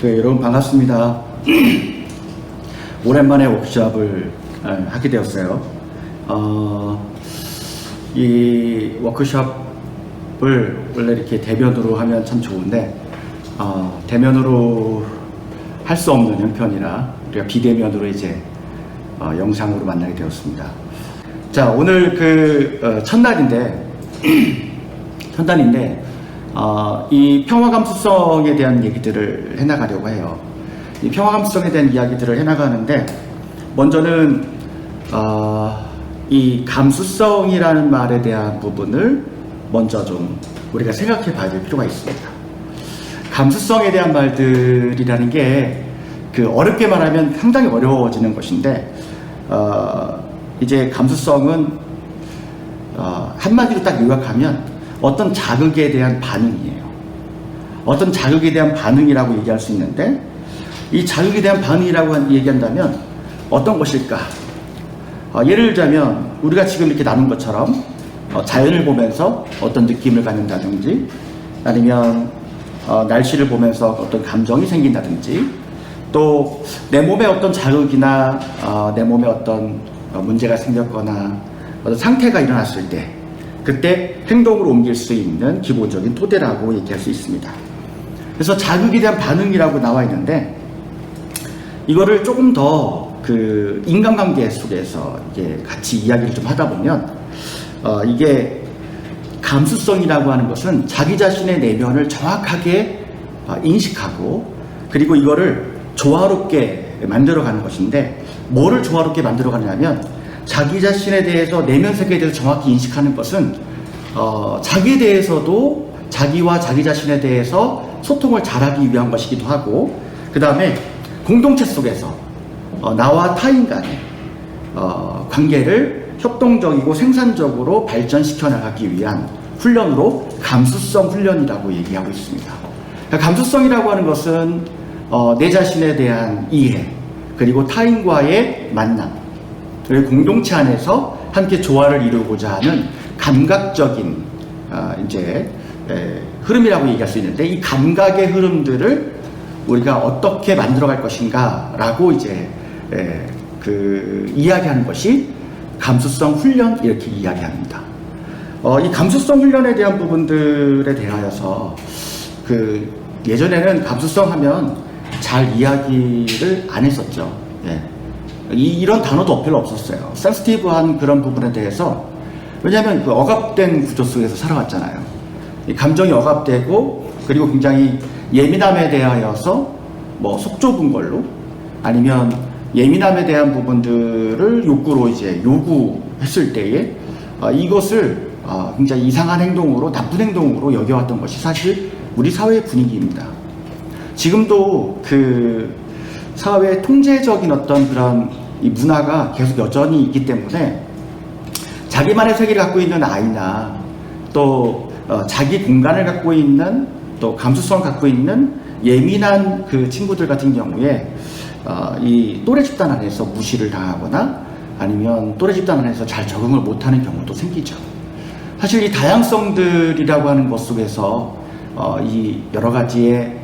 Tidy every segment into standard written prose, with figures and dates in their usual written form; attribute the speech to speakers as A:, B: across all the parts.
A: 여러분 반갑습니다. 오랜만에 워크숍을 하게 되었어요. 이 워크숍을 원래 이렇게 대면으로 하면 참 좋은데 대면으로 할 수 없는 형편이라 우리가 비대면으로 이제 영상으로 만나게 되었습니다. 자, 오늘 첫날인데 이 평화감수성에 대한 얘기들을 해나가려고 해요. 이 평화감수성에 대한 이야기들을 해나가는데 먼저는 이 감수성이라는 말에 대한 부분을 먼저 좀 우리가 생각해 봐야 될 필요가 있습니다. 감수성에 대한 말들이라는 게 어렵게 말하면 상당히 어려워지는 것인데 이제 감수성은 한마디로 딱 요약하면 어떤 자극에 대한 반응이에요. 어떤 자극에 대한 반응이라고 얘기할 수 있는데 이 자극에 대한 반응이라고 얘기한다면 어떤 것일까? 예를 들자면 우리가 지금 이렇게 나눈 것처럼 자연을 보면서 어떤 느낌을 갖는다든지 아니면 날씨를 보면서 어떤 감정이 생긴다든지 또 내 몸에 어떤 자극이나 내 몸에 어떤 문제가 생겼거나 어떤 상태가 일어났을 때 그때 행동으로 옮길 수 있는 기본적인 토대라고 얘기할 수 있습니다. 그래서 자극에 대한 반응이라고 나와 있는데 이거를 조금 더 인간관계 속에서 이게 같이 이야기를 좀 하다 보면 이게 감수성이라고 하는 것은 자기 자신의 내면을 정확하게 인식하고 그리고 이거를 조화롭게 만들어가는 것인데 뭐를 조화롭게 만들어가냐면 자기 자신에 대해서 내면 세계에 대해서 정확히 인식하는 것은 자기에 대해서도 자기와 자기 자신에 대해서 소통을 잘하기 위한 것이기도 하고 그 다음에 공동체 속에서 나와 타인 간의 관계를 협동적이고 생산적으로 발전시켜 나가기 위한 훈련으로 감수성 훈련이라고 얘기하고 있습니다. 감수성이라고 하는 것은 내 자신에 대한 이해 그리고 타인과의 만남 그리고 공동체 안에서 함께 조화를 이루고자 하는 감각적인 흐름이라고 얘기할 수 있는데 이 감각의 흐름들을 우리가 어떻게 만들어갈 것인가라고 이야기하는 것이 감수성 훈련 이렇게 이야기합니다. 이 감수성 훈련에 대한 부분들에 대하여서 예전에는 감수성 하면 잘 이야기를 안 했었죠. 이런 단어도 별로 없었어요. 센시티브한 그런 부분에 대해서 왜냐하면 억압된 구조 속에서 살아왔잖아요. 감정이 억압되고 그리고 굉장히 예민함에 대하여서 속 좁은 걸로 아니면 예민함에 대한 부분들을 욕구로 요구했을 때에 이것을 굉장히 이상한 행동으로 나쁜 행동으로 여겨왔던 것이 사실 우리 사회의 분위기입니다. 지금도 사회의 통제적인 어떤 그런 이 문화가 계속 여전히 있기 때문에 자기만의 세계를 갖고 있는 아이나 또 자기 공간을 갖고 있는 또 감수성을 갖고 있는 예민한 친구들 같은 경우에 이 또래 집단 안에서 무시를 당하거나 아니면 또래 집단 안에서 잘 적응을 못하는 경우도 생기죠. 사실 이 다양성들이라고 하는 것 속에서 이 여러 가지의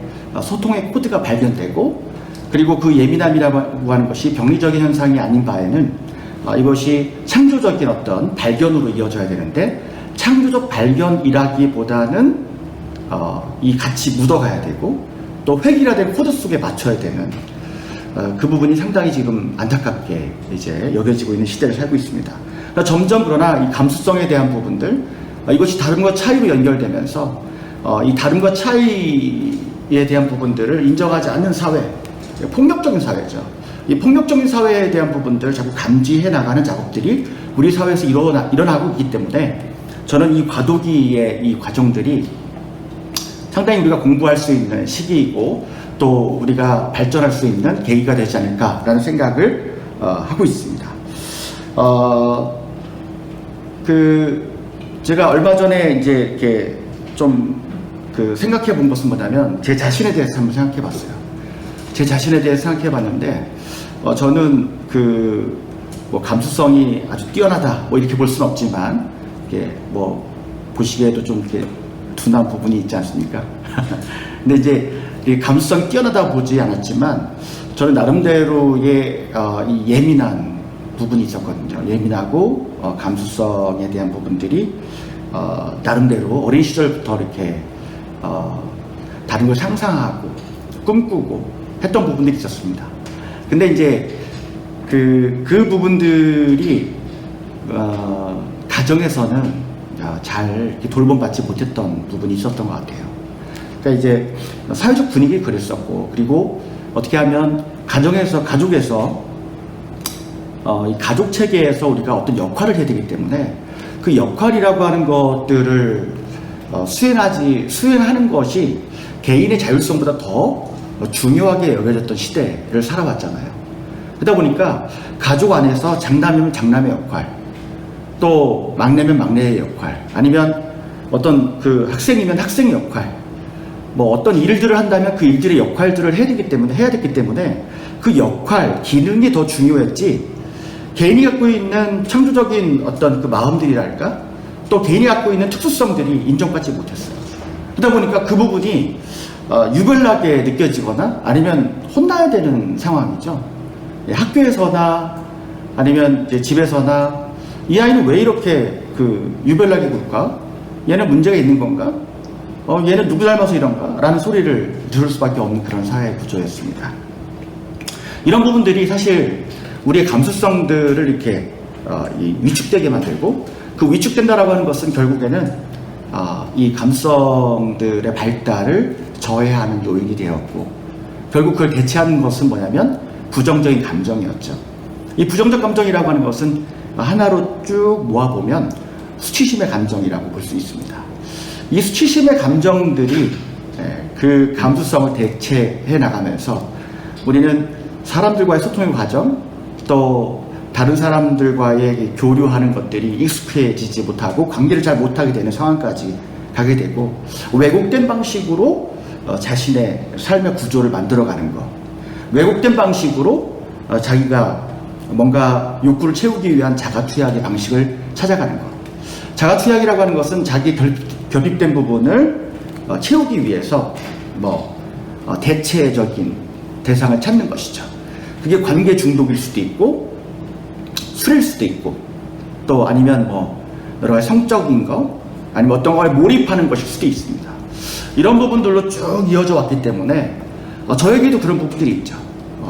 A: 소통의 코드가 발견되고 그리고 그 예민함이라고 하는 것이 병리적인 현상이 아닌 바에는 이것이 창조적인 어떤 발견으로 이어져야 되는데 창조적 발견이라기보다는 이 같이 묻어가야 되고 또 획일화된 코드 속에 맞춰야 되는 그 부분이 상당히 지금 안타깝게 여겨지고 있는 시대를 살고 있습니다. 그러니까 점점 그러나 이 감수성에 대한 부분들 이것이 다름과 차이로 연결되면서 이 다름과 차이에 대한 부분들을 인정하지 않는 사회 폭력적인 사회죠. 이 폭력적인 사회에 대한 부분들을 자꾸 감지해 나가는 작업들이 우리 사회에서 일어나고 있기 때문에 저는 이 과도기의 이 과정들이 상당히 우리가 공부할 수 있는 시기이고 또 우리가 발전할 수 있는 계기가 되지 않을까라는 생각을 하고 있습니다. 제가 얼마 전에 이렇게 좀 생각해 본 것은 뭐냐면 제 자신에 대해서 한번 생각해 봤어요. 제 자신에 대해서 생각해 봤는데 저는 감수성이 아주 뛰어나다 이렇게 볼 수는 없지만 이렇게 보시기에도 좀 이렇게 둔한 부분이 있지 않습니까? 근데 이 감수성이 뛰어나다 보지 않았지만 저는 나름대로의 이 예민한 부분이 있었거든요. 예민하고 감수성에 대한 부분들이 나름대로 어린 시절부터 이렇게 다른 걸 상상하고 꿈꾸고 했던 부분들이 있었습니다. 근데 이제 그 부분들이 가정에서는 잘 돌봄받지 못했던 부분이 있었던 것 같아요. 그러니까 이제 사회적 분위기 그랬었고, 그리고 어떻게 하면 가족에서 이 가족 체계에서 우리가 어떤 역할을 해야 되기 때문에 그 역할이라고 하는 것들을 수행하는 것이 개인의 자율성보다 더 중요하게 여겨졌던 시대를 살아왔잖아요. 그러다 보니까 가족 안에서 장남이면 장남의 역할, 또 막내면 막내의 역할, 아니면 어떤 그 학생이면 학생의 역할, 뭐 어떤 일들을 한다면 그 일들의 역할들을 해야 됐기 때문에 그 역할, 기능이 더 중요했지, 개인이 갖고 있는 창조적인 어떤 그 마음들이랄까, 또 개인이 갖고 있는 특수성들이 인정받지 못했어요. 그러다 보니까 그 부분이 유별나게 느껴지거나 아니면 혼나야 되는 상황이죠. 학교에서나 아니면 이제 집에서나 이 아이는 왜 이렇게 유별나게 굴까? 얘는 문제가 있는 건가? 얘는 누구 닮아서 이런가? 라는 소리를 들을 수밖에 없는 그런 사회 구조였습니다. 이런 부분들이 사실 우리의 감수성들을 이렇게 위축되게 만들고, 그 위축된다라고 하는 것은 결국에는 이 감수성들의 발달을 저해하는 요인이 되었고, 결국 그걸 대체하는 것은 뭐냐면 부정적인 감정이었죠. 이 부정적 감정이라고 하는 것은 하나로 쭉 모아보면 수치심의 감정이라고 볼 수 있습니다. 이 수치심의 감정들이 그 감수성을 대체해 나가면서 우리는 사람들과의 소통의 과정, 또 다른 사람들과의 교류하는 것들이 익숙해지지 못하고 관계를 잘 못하게 되는 상황까지 가게 되고, 왜곡된 방식으로 자신의 삶의 구조를 만들어가는 것, 왜곡된 방식으로 자기가 뭔가 욕구를 채우기 위한 자가투약의 방식을 찾아가는 것. 자가투약이라고 하는 것은 자기 결핍된 부분을 채우기 위해서 대체적인 대상을 찾는 것이죠. 그게 관계 중독일 수도 있고, 술일 수도 있고, 또 아니면 여러 가지 성적인 거, 아니면 어떤 거에 몰입하는 것일 수도 있습니다. 이런 부분들로 쭉 이어져 왔기 때문에 저에게도 그런 부분들이 있죠.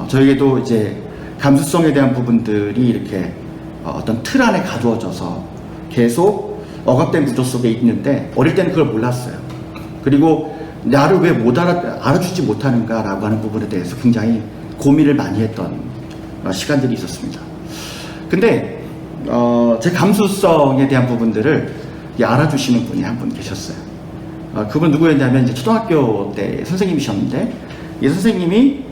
A: 저에게도 이제 감수성에 대한 부분들이 이렇게 어떤 틀 안에 가두어져서 계속 억압된 구조 속에 있는데, 어릴 때는 그걸 몰랐어요. 그리고 나를 왜 알아주지 못하는가라고 하는 부분에 대해서 굉장히 고민을 많이 했던 시간들이 있었습니다. 근데 제 감수성에 대한 부분들을 알아주시는 분이 한 분 계셨어요. 그분 누구였냐면 이제 초등학교 때 선생님이셨는데, 이 선생님이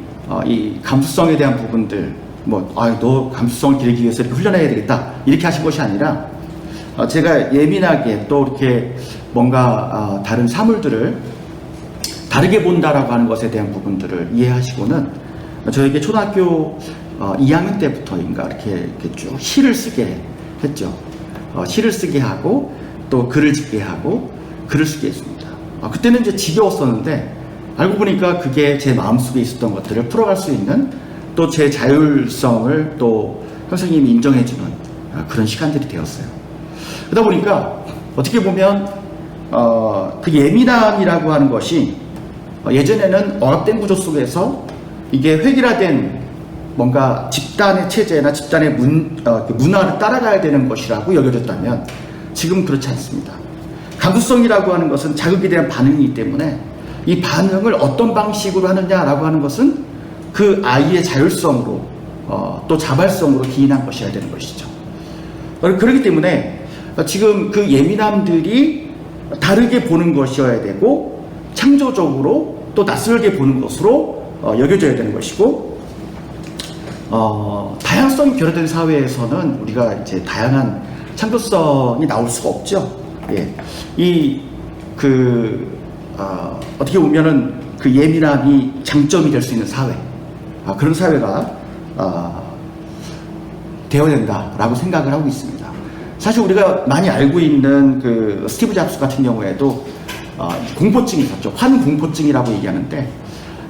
A: 이 감수성에 대한 부분들, 너 감수성을 기르기 위해서 이렇게 훈련해야 되겠다, 이렇게 하신 것이 아니라, 제가 예민하게 또 이렇게 뭔가 다른 사물들을 다르게 본다라고 하는 것에 대한 부분들을 이해하시고는 저에게 초등학교 2학년 때부터인가 이렇게 쭉 시를 쓰게 했죠. 시를 쓰게 하고, 또 글을 짓게 하고, 글을 쓰게 했습니다. 그때는 이제 지겨웠었는데, 알고 보니까 그게 제 마음속에 있었던 것들을 풀어갈 수 있는, 또 제 자율성을 또 선생님이 인정해주는 그런 시간들이 되었어요. 그러다 보니까 어떻게 보면 그 예민함이라고 하는 것이 예전에는 억압된 구조 속에서 이게 획일화된 뭔가 집단의 체제나 집단의 문화를 따라가야 되는 것이라고 여겨졌다면, 지금 그렇지 않습니다. 감수성이라고 하는 것은 자극에 대한 반응이기 때문에 이 반응을 어떤 방식으로 하느냐라고 하는 것은 그 아이의 자율성으로 또 자발성으로 기인한 것이어야 되는 것이죠. 그렇기 때문에 지금 그 예민함들이 다르게 보는 것이어야 되고, 창조적으로 또 낯설게 보는 것으로 여겨져야 되는 것이고, 다양성이 결여된 사회에서는 우리가 이제 다양한 창조성이 나올 수가 없죠. 예. 어떻게 보면은 그 예민함이 장점이 될 수 있는 사회, 그런 사회가 되어야 된다라고 생각을 하고 있습니다. 사실 우리가 많이 알고 있는 그 스티브 잡스 같은 경우에도 공포증이 있었죠. 환공포증이라고 얘기하는데,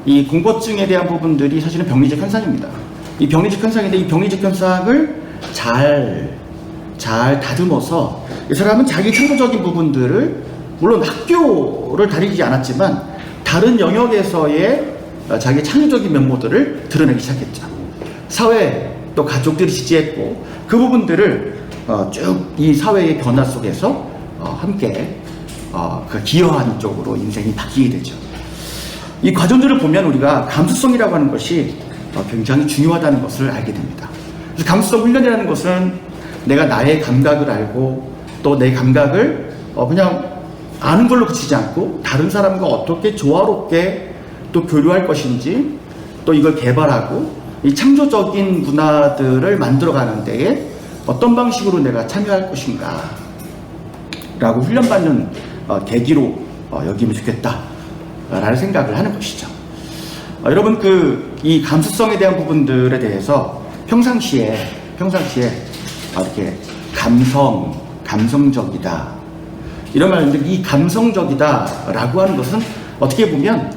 A: 이 공포증에 대한 부분들이 사실은 병리적 현상입니다. 이 병리적 현상인데 이 병리적 현상을 잘 다듬어서 이 사람은 자기 창조적인 부분들을 물론 학교를 다니지 않았지만 다른 영역에서의 자기 창조적인 면모들을 드러내기 시작했죠. 사회 또 가족들이 지지했고 그 부분들을 쭉 이 사회의 변화 속에서 함께 그 기여하는 쪽으로 인생이 바뀌게 되죠. 이 과정들을 보면 우리가 감수성이라고 하는 것이 굉장히 중요하다는 것을 알게 됩니다. 그래서 감수성 훈련이라는 것은 내가 나의 감각을 알고 또 내 감각을 그냥 아는 걸로 그치지 않고 다른 사람과 어떻게 조화롭게 또 교류할 것인지 또 이걸 개발하고 이 창조적인 문화들을 만들어가는 데에 어떤 방식으로 내가 참여할 것인가 라고 훈련받는 계기로 여기면 좋겠다 라는 생각을 하는 것이죠. 여러분 이 감수성에 대한 부분들에 대해서 평상시에 이렇게 감성적이다 이런 말인데 이 감성적이다 라고 하는 것은 어떻게 보면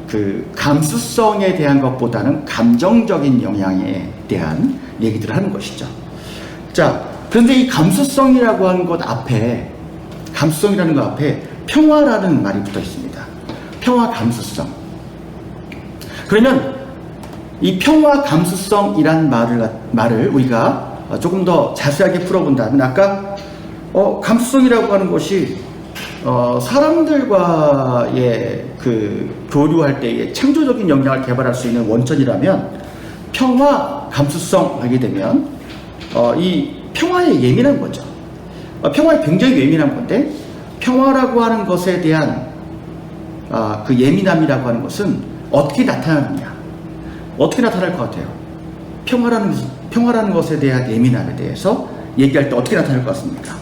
A: 그 감수성에 대한 것보다는 감정적인 영향에 대한 얘기들을 하는 것이죠. 자, 그런데 이 감수성이라고 하는 것 앞에 감수성이라는 것 앞에 평화라는 말이 붙어 있습니다. 평화 감수성. 그러면 이 평화 감수성이란 말을 우리가 조금 더 자세하게 풀어본다면 아까 감수성이라고 하는 것이 사람들과의 그 교류할 때의 창조적인 역량을 개발할 수 있는 원천이라면 평화 감수성 하게 되면 이 평화에 예민한 거죠. 평화에 굉장히 예민한 건데 평화라고 하는 것에 대한 그 예민함이라고 하는 것은 어떻게 나타나느냐? 어떻게 나타날 것 같아요? 평화라는 것에 대한 예민함에 대해서 얘기할 때 어떻게 나타날 것 같습니까?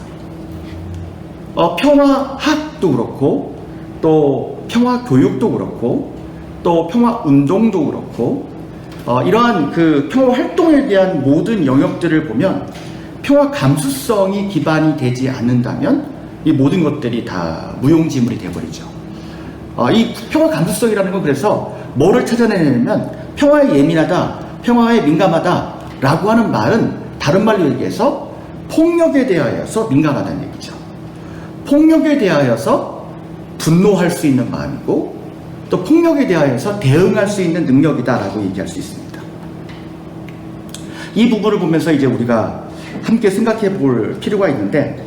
A: 평화학도 그렇고 또 평화교육도 그렇고 또 평화운동도 그렇고 이러한 그 평화활동에 대한 모든 영역들을 보면 평화 감수성이 기반이 되지 않는다면 이 모든 것들이 다 무용지물이 되어버리죠. 이 평화 감수성이라는 건 그래서 뭐를 찾아내냐면 평화에 예민하다, 평화에 민감하다 라고 하는 말은 다른 말로 얘기해서 폭력에 대하여서 민감하다는 얘기죠. 폭력에 대하여서 분노할 수 있는 마음이고 또 폭력에 대하여서 대응할 수 있는 능력이다라고 얘기할 수 있습니다. 이 부분을 보면서 이제 우리가 함께 생각해 볼 필요가 있는데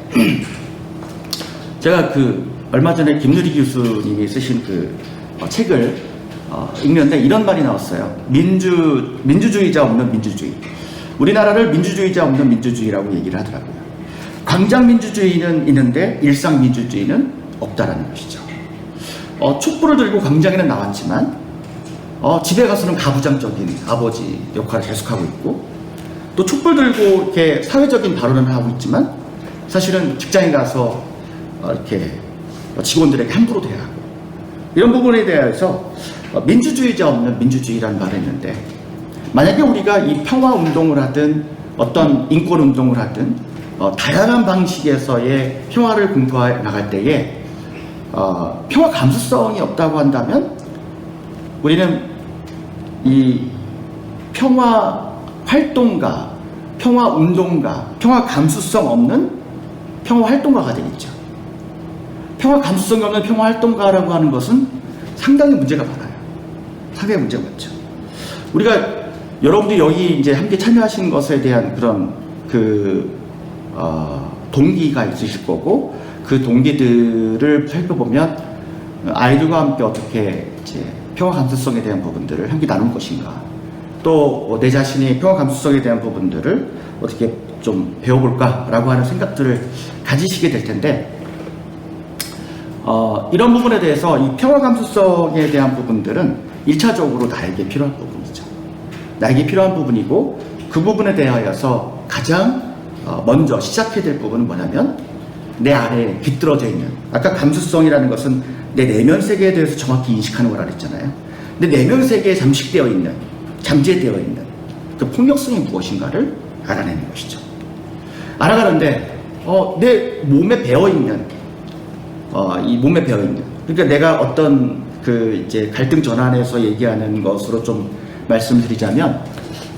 A: 제가 얼마 전에 김누리 교수님이 쓰신 책을 읽는데 이런 말이 나왔어요. 민주주의자 없는 민주주의. 우리나라를 민주주의자 없는 민주주의라고 얘기를 하더라고요. 광장민주주의는 있는데 일상민주주의는 없다라는 것이죠. 촛불을 들고 광장에는 나왔지만 집에 가서는 가부장적인 아버지 역할을 계속하고 있고 또 촛불 들고 이렇게 사회적인 발언을 하고 있지만 사실은 직장에 가서 이렇게 직원들에게 함부로 대하고 이런 부분에 대해서 민주주의자 없는 민주주의라는 말을 했는데 만약에 우리가 이 평화운동을 하든 어떤 인권운동을 하든 다양한 방식에서의 평화를 공부해 나갈 때에 평화 감수성이 없다고 한다면 우리는 이 평화 활동가, 평화 운동가, 평화 감수성 없는 평화 활동가가 되겠죠. 평화 감수성이 없는 평화 활동가라고 하는 것은 상당히 문제가 많아요. 상당히 문제가 많죠. 우리가 여러분들이 여기 이제 함께 참여하신 것에 대한 그런 동기가 있으실 거고 그 동기들을 살펴보면 아이들과 함께 어떻게 이제 평화 감수성에 대한 부분들을 함께 나눌 것인가 또 내 자신의 평화 감수성에 대한 부분들을 어떻게 좀 배워볼까라고 하는 생각들을 가지시게 될 텐데 이런 부분에 대해서 이 평화 감수성에 대한 부분들은 1차적으로 나에게 필요한 부분이죠. 나에게 필요한 부분이고 그 부분에 대하여서 가장 먼저 시작해야 될 부분은 뭐냐면 내 안에 깃들어져 있는 아까 감수성이라는 것은 내 내면 세계에 대해서 정확히 인식하는 거라 그랬잖아요. 내 내면 세계에 잠식되어 있는 잠재되어 있는 그 폭력성이 무엇인가를 알아내는 것이죠. 알아가는데 내 몸에 배어있는 이 몸에 배어있는 그러니까 내가 어떤 그 이제 갈등 전환에서 얘기하는 것으로 좀 말씀드리자면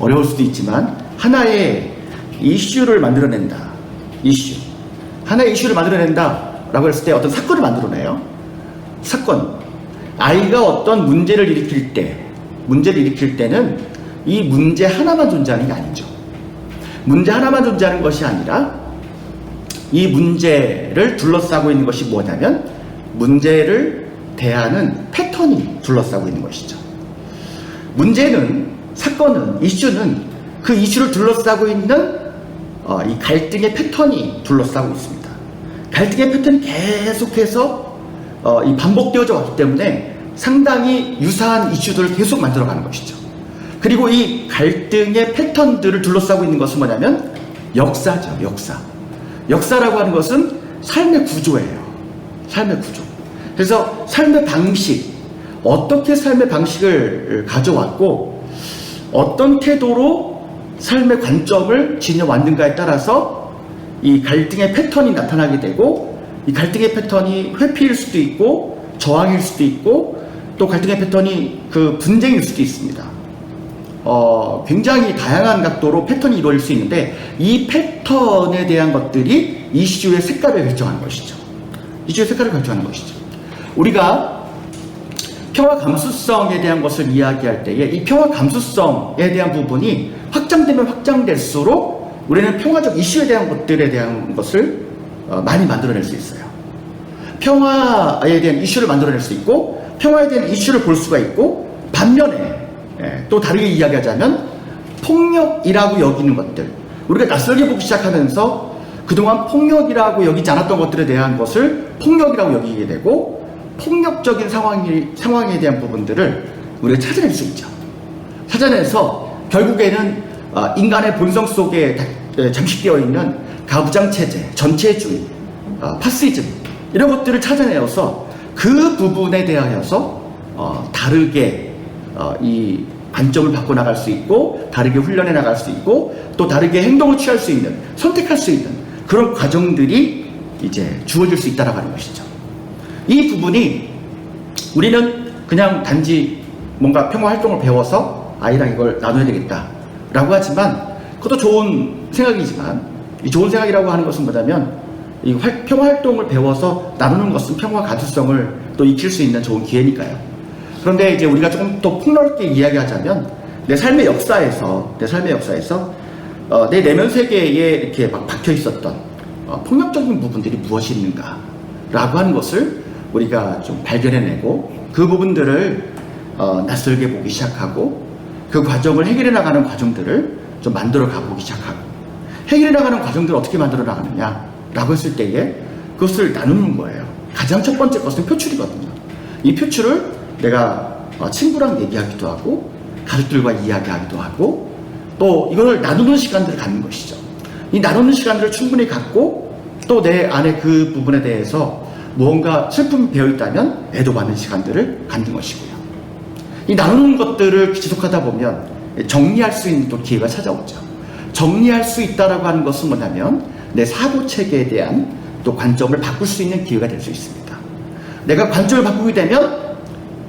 A: 어려울 수도 있지만 하나의 이슈를 만들어낸다. 하나의 이슈를 만들어낸다라고 했을 때 어떤 사건을 만들어내요. 사건. 아이가 어떤 문제를 일으킬 때는 이 문제 하나만 존재하는 게 아니죠. 문제 하나만 존재하는 것이 아니라 이 문제를 둘러싸고 있는 것이 뭐냐면 문제를 대하는 패턴이 둘러싸고 있는 것이죠. 문제는, 사건은, 이슈는 그 이슈를 둘러싸고 있는 이 갈등의 패턴이 둘러싸고 있습니다. 갈등의 패턴이 계속해서 이 반복되어져 왔기 때문에 상당히 유사한 이슈들을 계속 만들어가는 것이죠. 그리고 이 갈등의 패턴들을 둘러싸고 있는 것은 뭐냐면 역사죠. 역사라고 하는 것은 삶의 구조예요. 삶의 구조. 그래서 삶의 방식, 어떻게 삶의 방식을 가져왔고 어떤 태도로 삶의 관점을 지녀왔는가에 따라서 이 갈등의 패턴이 나타나게 되고, 이 갈등의 패턴이 회피일 수도 있고 저항일 수도 있고 또 갈등의 패턴이 그 분쟁일 수도 있습니다. 굉장히 다양한 각도로 패턴이 이루어질 수 있는데 이 패턴에 대한 것들이 이슈의 색깔을 결정하는 것이죠. 우리가 평화 감수성에 대한 것을 이야기할 때에 이 평화 감수성에 대한 부분이 확장되면 확장될수록 우리는 평화적 이슈에 대한 것들에 대한 것을 많이 만들어낼 수 있어요. 평화에 대한 이슈를 만들어낼 수 있고 평화에 대한 이슈를 볼 수가 있고, 반면에 또 다르게 이야기하자면 폭력이라고 여기는 것들, 우리가 낯설게 보기 시작하면서 그동안 폭력이라고 여기지 않았던 것들에 대한 것을 폭력이라고 여기게 되고, 폭력적인 상황에 대한 부분들을 우리가 찾아낼 수 있죠. 찾아내서 결국에는 인간의 본성 속에 잠식되어 있는 가부장체제, 전체주의, 파시즘 이런 것들을 찾아내어서 그 부분에 대하여서 다르게 이 관점을 바꿔나갈 수 있고, 다르게 훈련해 나갈 수 있고, 또 다르게 행동을 취할 수 있는, 선택할 수 있는 그런 과정들이 이제 주어질 수 있다라고 하는 것이죠. 이 부분이 우리는 그냥 단지 뭔가 평화 활동을 배워서 아이랑 이걸 나눠야 되겠다라고 하지만, 그것도 좋은 생각이지만 이 좋은 생각이라고 하는 것은 뭐냐면 이 평화 활동을 배워서 나누는 것은 평화 가주성을 또 익힐 수 있는 좋은 기회니까요. 그런데 이제 우리가 조금 더 폭넓게 이야기하자면 내 삶의 역사에서 내 내면 세계에 이렇게 막 박혀 있었던 폭력적인 부분들이 무엇이 있는가라고 하는 것을 우리가 좀 발견해내고, 그 부분들을 낯설게 보기 시작하고, 그 과정을 해결해 나가는 과정들을 좀 만들어 가보기 시작하고, 해결해 나가는 과정들을 어떻게 만들어 나가느냐라고 했을 때에 그것을 나누는 거예요. 가장 첫 번째 것은 표출이거든요. 이 표출을 내가 친구랑 얘기하기도 하고 가족들과 이야기하기도 하고, 또 이걸 나누는 시간들을 갖는 것이죠. 이 나누는 시간들을 충분히 갖고, 또 내 안에 그 부분에 대해서 무언가 슬픔이 배어있다면 애도받는 시간들을 갖는 것이고요. 이 나누는 것들을 지속하다 보면 정리할 수 있는 또 기회가 찾아오죠. 정리할 수 있다라고 하는 것은 뭐냐면 내 사고체계에 대한 또 관점을 바꿀 수 있는 기회가 될 수 있습니다. 내가 관점을 바꾸게 되면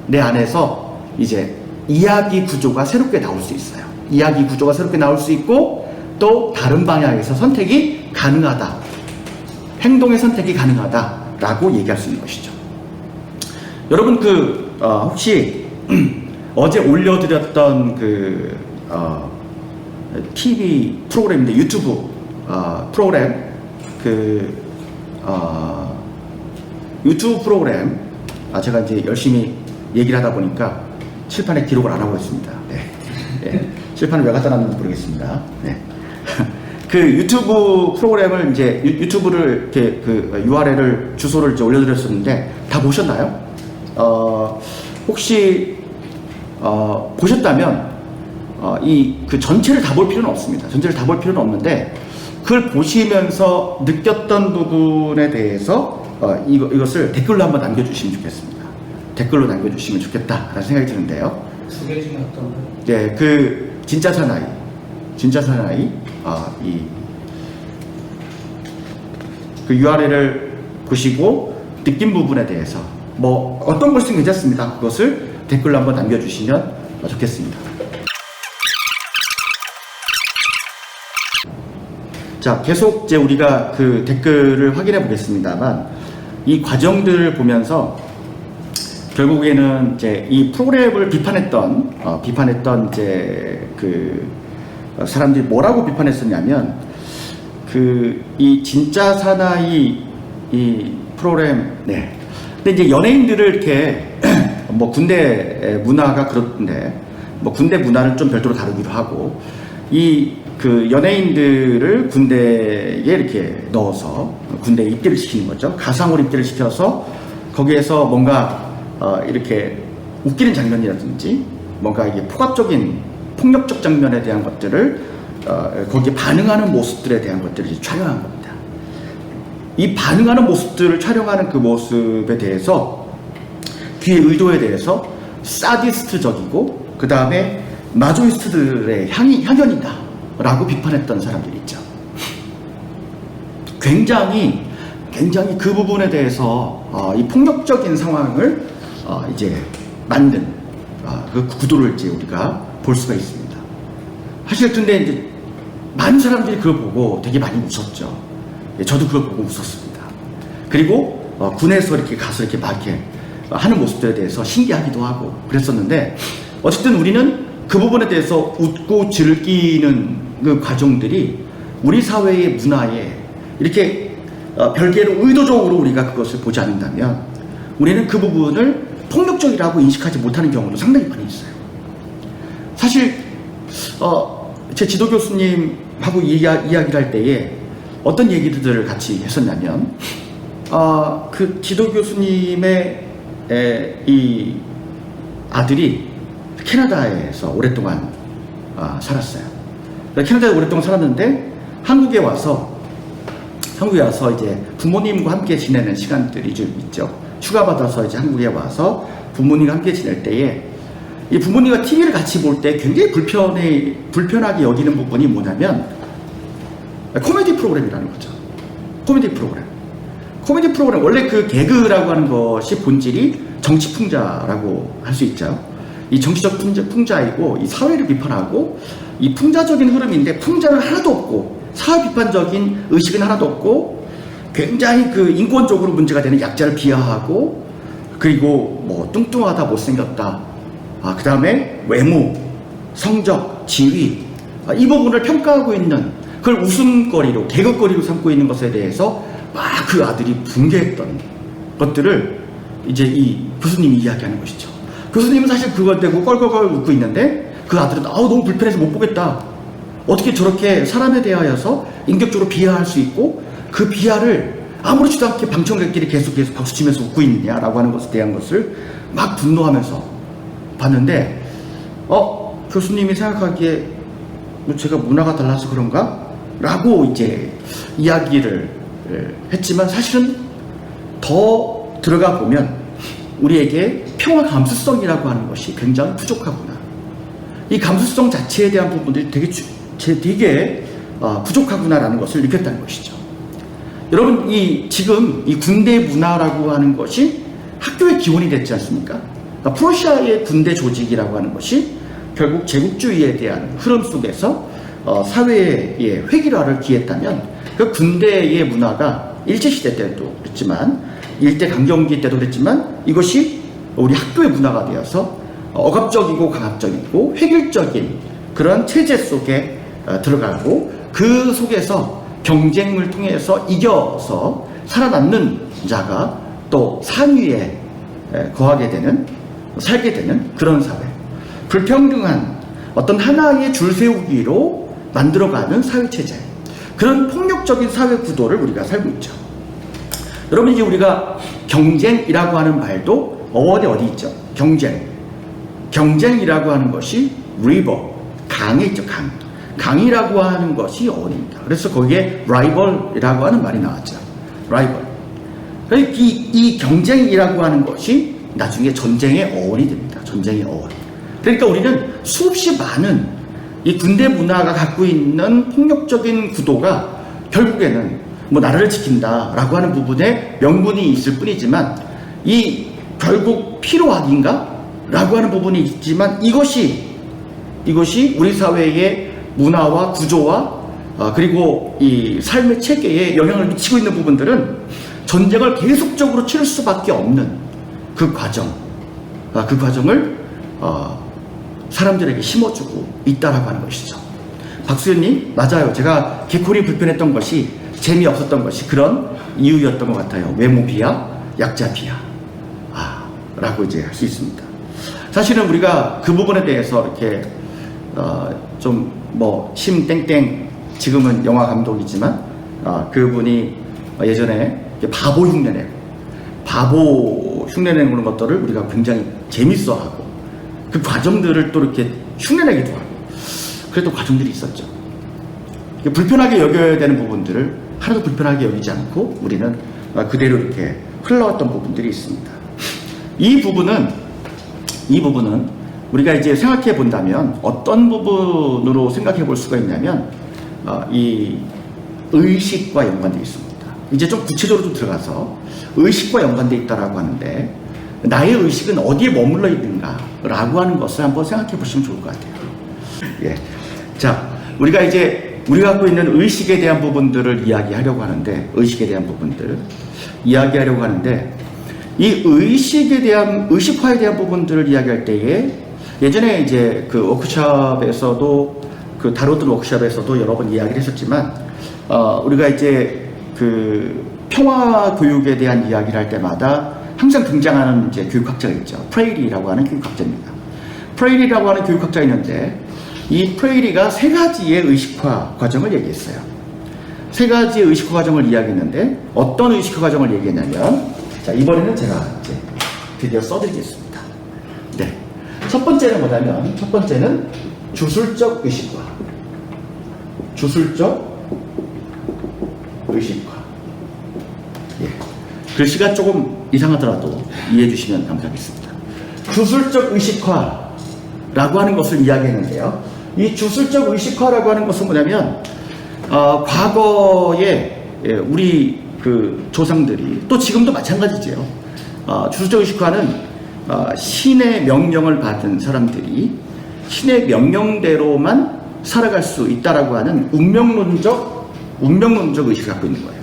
A: 내 안에서 이제 이야기 구조가 새롭게 나올 수 있어요. 이야기 구조가 새롭게 나올 수 있고, 또 다른 방향에서 선택이 가능하다, 행동의 선택이 가능하다라고 얘기할 수 있는 것이죠. 여러분 혹시 어제 올려드렸던 TV 프로그램인데, 유튜브 프로그램, 유튜브 프로그램, 제가 이제 열심히 얘기를 하다 보니까 칠판에 기록을 안 하고 있습니다. 네. 칠판을 왜 갖다 놨는지 모르겠습니다. 네. 그 유튜브 프로그램을 이제 유튜브를 이렇게 URL을 주소를 이제 올려드렸었는데 다 보셨나요? 혹시 보셨다면 그 전체를 다 볼 필요는 없습니다. 전체를 다 볼 필요는 없는데, 그걸 보시면서 느꼈던 부분에 대해서 이것을 댓글로 한번 남겨주시면 좋겠습니다. 댓글로 남겨주시면 좋겠다라는 생각이 드는데요.
B: 두 개 중에 어떤 거?
A: 네, 진짜 사나이, 그 URL을 보시고 느낀 부분에 대해서 뭐 어떤 것이든 괜찮습니다. 그것을 댓글로 한번 남겨주시면 좋겠습니다. 자, 계속 이제 우리가 그 댓글을 확인해 보겠습니다만, 이 과정들을 보면서 결국에는 이제 이 프로그램을 비판했던 이제 그 사람들이 뭐라고 비판했었냐면, 이 진짜 사나이 이 프로그램, 네. 근데 이제 연예인들을 이렇게 뭐 군대 문화가 그렇던데, 뭐 군대 문화를 좀 별도로 다루기도 하고, 그 연예인들을 군대에 이렇게 넣어서 군대에 입대를 시키는 거죠. 가상으로 입대를 시켜서 거기에서 뭔가 이렇게 웃기는 장면이라든지 뭔가 이게 폭력적 장면에 대한 것들을 거기에 반응하는 모습들에 대한 것들을 촬영한 겁니다. 이 반응하는 모습들을 촬영하는 그 모습에 대해서, 그의 의도에 대해서 사디스트적이고 그 다음에 마조이스트들의 향연이다 라고 비판했던 사람들이 있죠. 굉장히 그 부분에 대해서 이 폭력적인 상황을 이제 만든 그 구도를 이제 우리가 볼 수가 있습니다. 사실 근데 이제 많은 사람들이 그걸 보고 되게 많이 웃었죠. 저도 그걸 보고 웃었습니다. 그리고 군에서 이렇게 가서 이렇게 막 이렇게 하는 모습들에 대해서 신기하기도 하고 그랬었는데, 어쨌든 우리는 그 부분에 대해서 웃고 즐기는 그 과정들이 우리 사회의 문화에 이렇게 별개로 의도적으로 우리가 그것을 보지 않는다면 우리는 그 부분을 폭력적이라고 인식하지 못하는 경우도 상당히 많이 있어요. 사실 제 지도 교수님하고 이야기를 할 때에 어떤 얘기들을 같이 했었냐면, 그 지도 교수님의 이 아들이 캐나다에서 오랫동안 살았어요. 캐나다에 오랫동안 살았는데 한국에 와서 이제 부모님과 함께 지내는 시간들이 좀 있죠. 휴가 받아서 이제 한국에 와서 부모님과 함께 지낼 때에 이 부모님과 TV를 같이 볼 때 굉장히 불편하게 여기는 부분이 뭐냐면 코미디 프로그램이라는 거죠. 코미디 프로그램. 원래 그 개그라고 하는 것이 본질이 정치풍자라고 할 수 있죠. 이 정치적 풍자이고 이 사회를 비판하고 이 풍자적인 흐름인데, 풍자는 하나도 없고 사회 비판적인 의식은 하나도 없고 굉장히 그 인권적으로 문제가 되는 약자를 비하하고, 그리고 뭐 뚱뚱하다, 못생겼다, 그 다음에 외모, 성적, 지위, 이 부분을 평가하고 있는, 그걸 웃음거리로, 개그거리로 삼고 있는 것에 대해서 막 그 아들이 붕괴했던 것들을 이제 이 교수님이 이야기하는 것이죠. 교수님은 사실 그걸 대고 껄껄껄 웃고 있는데 그 아들은 너무 불편해서 못 보겠다. 어떻게 저렇게 사람에 대하여서 인격적으로 비하할 수 있고 그 비하를 아무렇지도 않게 방청객끼리 계속 박수치면서 웃고 있느냐라고 하는 것에 대한 것을 막 분노하면서 봤는데, 교수님이 생각하기에 뭐 제가 문화가 달라서 그런가? 라고 이제 이야기를 했지만, 사실은 더 들어가 보면 우리에게 평화 감수성이라고 하는 것이 굉장히 부족하구나. 이 감수성 자체에 대한 부분들이 되게 부족하구나라는 것을 느꼈다는 것이죠. 여러분, 지금 이 군대 문화라고 하는 것이 학교의 기원이 됐지 않습니까? 그러니까 프러시아의 군대 조직이라고 하는 것이 결국 제국주의에 대한 흐름 속에서 사회의 획일화를 기했다면, 그 군대의 문화가 일제시대 때도 그랬지만, 일제 강점기 때도 그랬지만, 이것이 우리 학교의 문화가 되어서 억압적이고 강압적이고 획일적인 그런 체제 속에 들어가고, 그 속에서 경쟁을 통해서 이겨서 살아남는 자가 또 상위에 살게 되는 그런 사회, 불평등한 어떤 하나의 줄 세우기로 만들어가는 사회체제, 그런 폭력적인 사회 구도를 우리가 살고 있죠. 여러분, 이제 우리가 경쟁이라고 하는 말도 어원이 어디 있죠? 경쟁이라고 하는 것이 리버, 강에 있죠. 강이라고 하는 것이 어원입니다. 그래서 거기에 라이벌이라고 하는 말이 나왔죠. 라이벌. 이 경쟁이라고 하는 것이 나중에 전쟁의 어원이 됩니다. 전쟁의 어원. 그러니까 우리는 수없이 많은 이 군대 문화가 갖고 있는 폭력적인 구도가 결국에는 뭐 나라를 지킨다라고 하는 부분에 명분이 있을 뿐이지만, 이 결국 필요악인가? 라고 하는 부분이 있지만 이것이 우리 사회의 문화와 구조와 그리고 이 삶의 체계에 영향을 미치고 있는 부분들은 전쟁을 계속적으로 치를 수밖에 없는 그 과정을 사람들에게 심어주고 있다라고 하는 것이죠. 박수현님, 맞아요. 제가 개콘이 불편했던 것이 재미없었던 것이 그런 이유였던 것 같아요. 외모 비하, 약자 비하 라고 이제 할 수 있습니다. 사실은 우리가 그 부분에 대해서 이렇게 좀 뭐 심땡땡 지금은 영화 감독이지만 그분이 예전에 바보 흉내내는 것들을 우리가 굉장히 재밌어하고 그 과정들을 또 이렇게 흉내내기도 하고 그랬던 과정들이 있었죠. 불편하게 여겨야 되는 부분들을 하나도 불편하게 여기지 않고 우리는 그대로 이렇게 흘러왔던 부분들이 있습니다. 이 부분은 우리가 이제 생각해 본다면 어떤 부분으로 생각해 볼 수가 있냐면 이 의식과 연관되어 있습니다. 이제 좀 구체적으로 좀 들어가서 의식과 연관되어 있다라고 하는데 나의 의식은 어디에 머물러 있는가라고 하는 것을 한번 생각해 보시면 좋을 것 같아요. 예. 자, 우리가 갖고 있는 의식에 대한 부분들을 이야기하려고 하는데 이 의식화에 대한 부분들을 이야기할 때에 예전에 이제 그 워크숍에서도 다뤘던 워크숍에서도 여러 번 이야기를 했었지만 우리가 이제 그 평화 교육에 대한 이야기를 할 때마다 항상 등장하는 이제 교육학자가 있죠. 프레이리라고 하는 교육학자입니다. 프레이리라고 하는 교육학자가 있는데 이 프레이리가 3가지의 의식화 과정을 얘기했어요. 3가지의 의식화 과정을 이야기했는데 어떤 의식화 과정을 얘기했냐면 자, 이번에는 제가 이제 드디어 써드리겠습니다. 네. 첫 번째는 뭐냐면, 주술적 의식화. 예. 글씨가 조금 이상하더라도 이해해 주시면 감사하겠습니다. 주술적 의식화라고 하는 것을 이야기했는데요. 이 주술적 의식화라고 하는 것은 뭐냐면, 과거에 우리 그 조상들이 또 지금도 마찬가지죠. 주술적 의식화는 신의 명령을 받은 사람들이 신의 명령대로만 살아갈 수 있다라고 하는 운명론적 의식을 갖고 있는 거예요.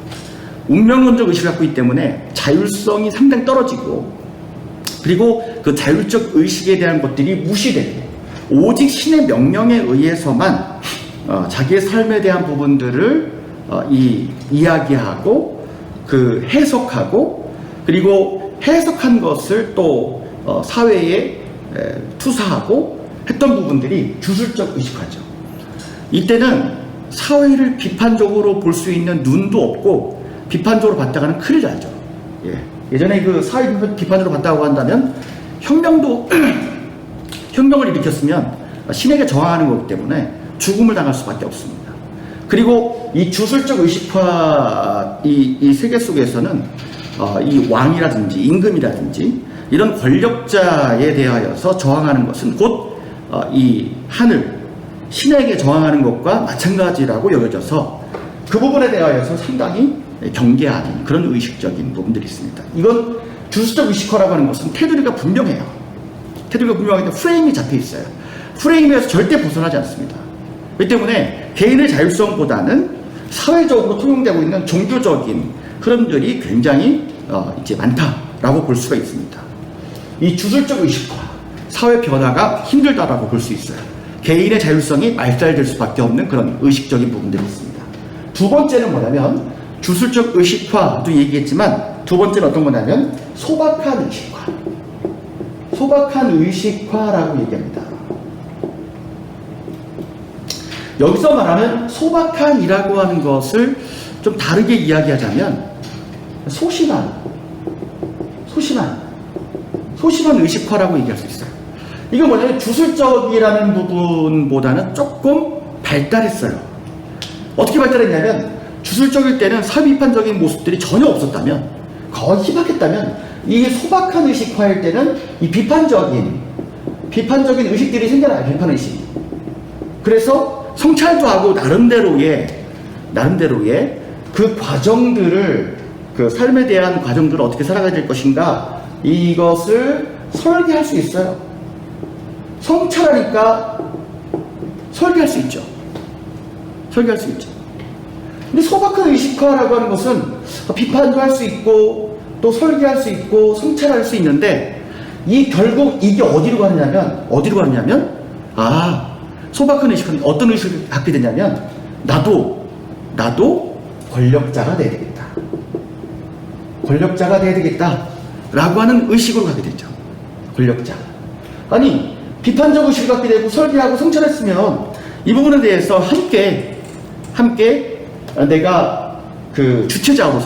A: 운명론적 의식을 갖고 있기 때문에 자율성이 상당히 떨어지고 그리고 그 자율적 의식에 대한 것들이 무시되고 오직 신의 명령에 의해서만 자기의 삶에 대한 부분들을 이야기하고 그 해석하고 그리고 해석한 것을 또 사회에 투사하고 했던 부분들이 주술적 의식화죠. 이때는 사회를 비판적으로 볼 수 있는 눈도 없고 비판적으로 봤다가는 큰일 나죠. 예전에 그 사회 비판적으로 봤다고 한다면 혁명을 일으켰으면 신에게 저항하는 거기 때문에 죽음을 당할 수밖에 없습니다. 그리고 이 주술적 의식화 이 세계 속에서는 이 왕이라든지 임금이라든지 이런 권력자에 대하여서 저항하는 것은 곧 이 하늘 신에게 저항하는 것과 마찬가지라고 여겨져서 그 부분에 대하여서 상당히 경계하는 그런 의식적인 부분들이 있습니다. 이건 주술적 의식화라고 하는 것은 테두리가 분명해요. 테두리가 분명하기 때문에 프레임이 잡혀 있어요. 프레임에서 절대 벗어나지 않습니다. 그렇기 때문에 개인의 자율성보다는 사회적으로 통용되고 있는 종교적인 흐름들이 굉장히 이제 많다라고 볼 수가 있습니다. 이 주술적 의식화, 사회 변화가 힘들다라고 볼 수 있어요. 개인의 자율성이 말살될 수밖에 없는 그런 의식적인 부분들이 있습니다. 두 번째는 뭐냐면 주술적 의식화도 얘기했지만 두 번째는 어떤 거냐면 소박한 의식화. 소박한 의식화라고 얘기합니다. 여기서 말하는 소박한이라고 하는 것을 좀 다르게 이야기하자면 소심한 의식화라고 얘기할 수 있어요. 이건 뭐냐면 주술적이라는 부분보다는 조금 발달했어요. 어떻게 발달했냐면 주술적일 때는 사비판적인 모습들이 전혀 없었다면 거의 희박했다면 이 소박한 의식화일 때는 이 비판적인 의식들이 생겨나요. 비판의식. 그래서 성찰도 하고 나름대로의 그 과정들을 그 삶에 대한 과정들을 어떻게 살아가야 될 것인가 이것을 설계할 수 있어요. 성찰하니까 설계할 수 있죠. 설계할 수 있죠. 근데 소박한 의식화라고 하는 것은 비판도 할 수 있고 또 설계할 수 있고 성찰할 수 있는데 결국 이게 어디로 가느냐면 소박한 의식은 어떤 의식을 갖게 되냐면 나도 권력자가 돼야 되겠다. 권력자가 돼야 되겠다 라고 하는 의식으로 가게 되죠. 권력자. 아니 비판적 의식을 갖게 되고 설계하고 성찰했으면 이 부분에 대해서 함께 내가 그 주체자로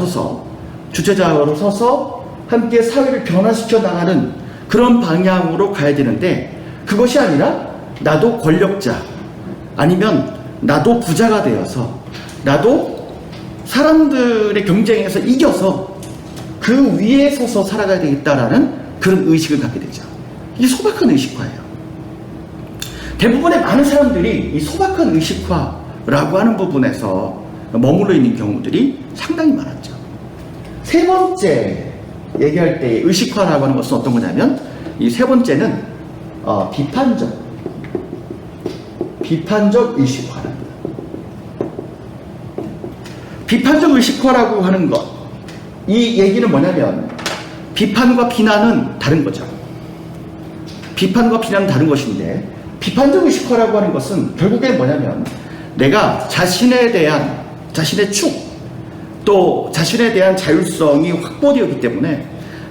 A: 서서 함께 사회를 변화시켜 나가는 그런 방향으로 가야 되는데 그것이 아니라 나도 권력자 아니면 나도 부자가 되어서 나도 사람들의 경쟁에서 이겨서 그 위에 서서 살아가야 되겠다라는 그런 의식을 갖게 되죠. 이게 소박한 의식화예요. 대부분의 많은 사람들이 이 소박한 의식화라고 하는 부분에서 머물러 있는 경우들이 상당히 많았죠. 세 번째 얘기할 때 의식화라고 하는 것은 어떤 거냐면 이 세 번째는 비판적 의식화랍니다. 비판적 의식화라고 하는 것, 이 얘기는 뭐냐면 비판과 비난은 다른 거죠. 비판과 비난은 다른 것인데 비판적 의식화라고 하는 것은 결국엔 뭐냐면 내가 자신의 축, 또 자신에 대한 자율성이 확보되었기 때문에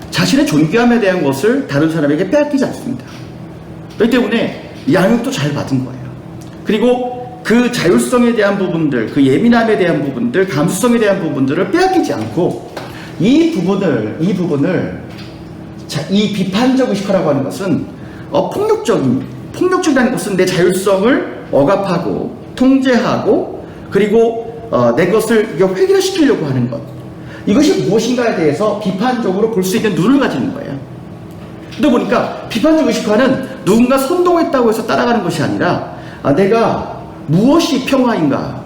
A: 자신의 존귀함에 대한 것을 다른 사람에게 빼앗기지 않습니다. 그렇기 때문에 양육도 잘 받은 거예요. 그리고 그 자율성에 대한 부분들, 그 예민함에 대한 부분들, 감수성에 대한 부분들을 빼앗기지 않고 이 비판적 의식화라고 하는 것은 폭력적이라는 것은 내 자율성을 억압하고 통제하고 그리고 내 것을 획일화시키려고 하는 것, 이것이 무엇인가에 대해서 비판적으로 볼 수 있는 눈을 가지는 거예요. 그러다 보니까 비판적 의식화는 누군가 선동했다고 해서 따라가는 것이 아니라 내가 무엇이 평화인가,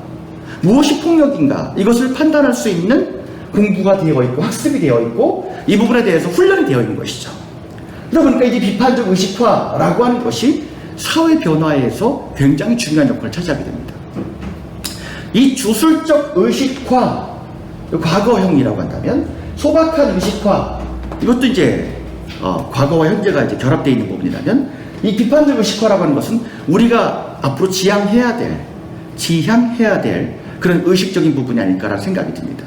A: 무엇이 폭력인가, 이것을 판단할 수 있는 공부가 되어 있고 학습이 되어 있고 이 부분에 대해서 훈련이 되어 있는 것이죠. 그러다 보니까 이제 비판적 의식화라고 하는 것이 사회 변화에서 굉장히 중요한 역할을 차지하게 됩니다. 이 주술적 의식화, 과거형이라고 한다면 소박한 의식화, 이것도 이제 과거와 현재가 이제 결합되어 있는 부분이라면 이 비판적 의식화라고 하는 것은 우리가 앞으로 지향해야 될 그런 의식적인 부분이 아닐까라는 생각이 듭니다.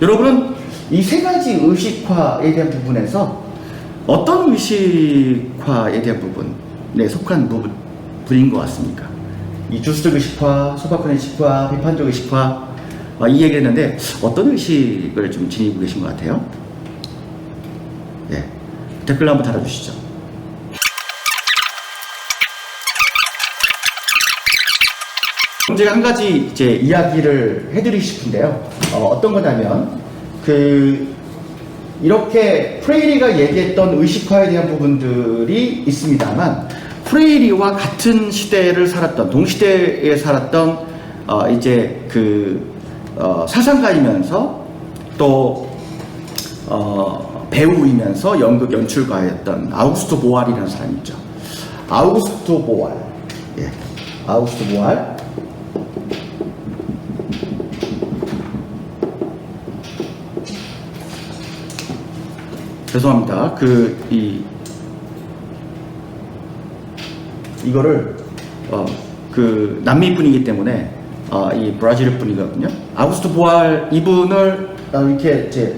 A: 여러분은 이 세 가지 의식화에 대한 부분에서 어떤 의식화에 대한 부분에 속한 부분인 것 같습니까? 이 주술적 의식화, 소박한 의식화, 비판적 의식화, 이 얘기를 했는데 어떤 의식을 좀 지니고 계신 것 같아요? 예, 댓글로 한번 달아주시죠. 제가 한 가지 이제 이야기를 해드리고 싶은데요. 어떤 거냐면 이렇게 프레이리가 얘기했던 의식화에 대한 부분들이 있습니다만 프레이리와 같은 시대를 살았던, 동시대에 살았던 사상가이면서 또 배우이면서 연극 연출가였던 아우구스토 보알이라는 사람이 있죠. 아우구스토 보알. 예, 아우구스토 보알. 죄송합니다. 이거를 남미 분이기 때문에 이 브라질 분이거든요. 아우구스토 보알 이분을 이렇게 제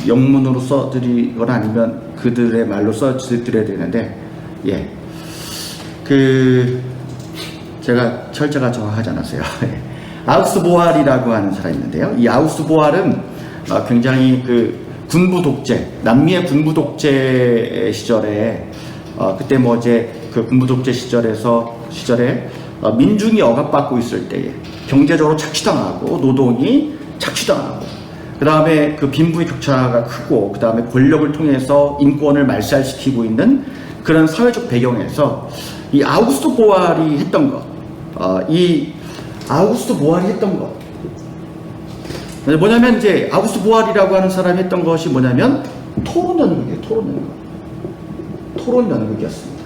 A: 영문으로 써드리거나 아니면 그들의 말로 써드려야 되는데, 예, 제가 철자가 정확하지 않았어요. 아우구스토 보알이라고 하는 사람이 있는데요. 이 아우구스토 보알은 굉장히 군부 독재, 남미의 군부 독재 시절에 그때 군부 독재 시절에 민중이 억압받고 있을 때에 경제적으로 착취당하고 노동이 착취당하고 그 다음에 빈부의 격차가 크고 그 다음에 권력을 통해서 인권을 말살시키고 있는 그런 사회적 배경에서 이 아우구스토 보알이 했던 것, 뭐냐면 이제 아우구스토 보알이라고 하는 사람이 했던 것이 뭐냐면 토론 연극이에요. 토론 연극. 토론 연극이었습니다.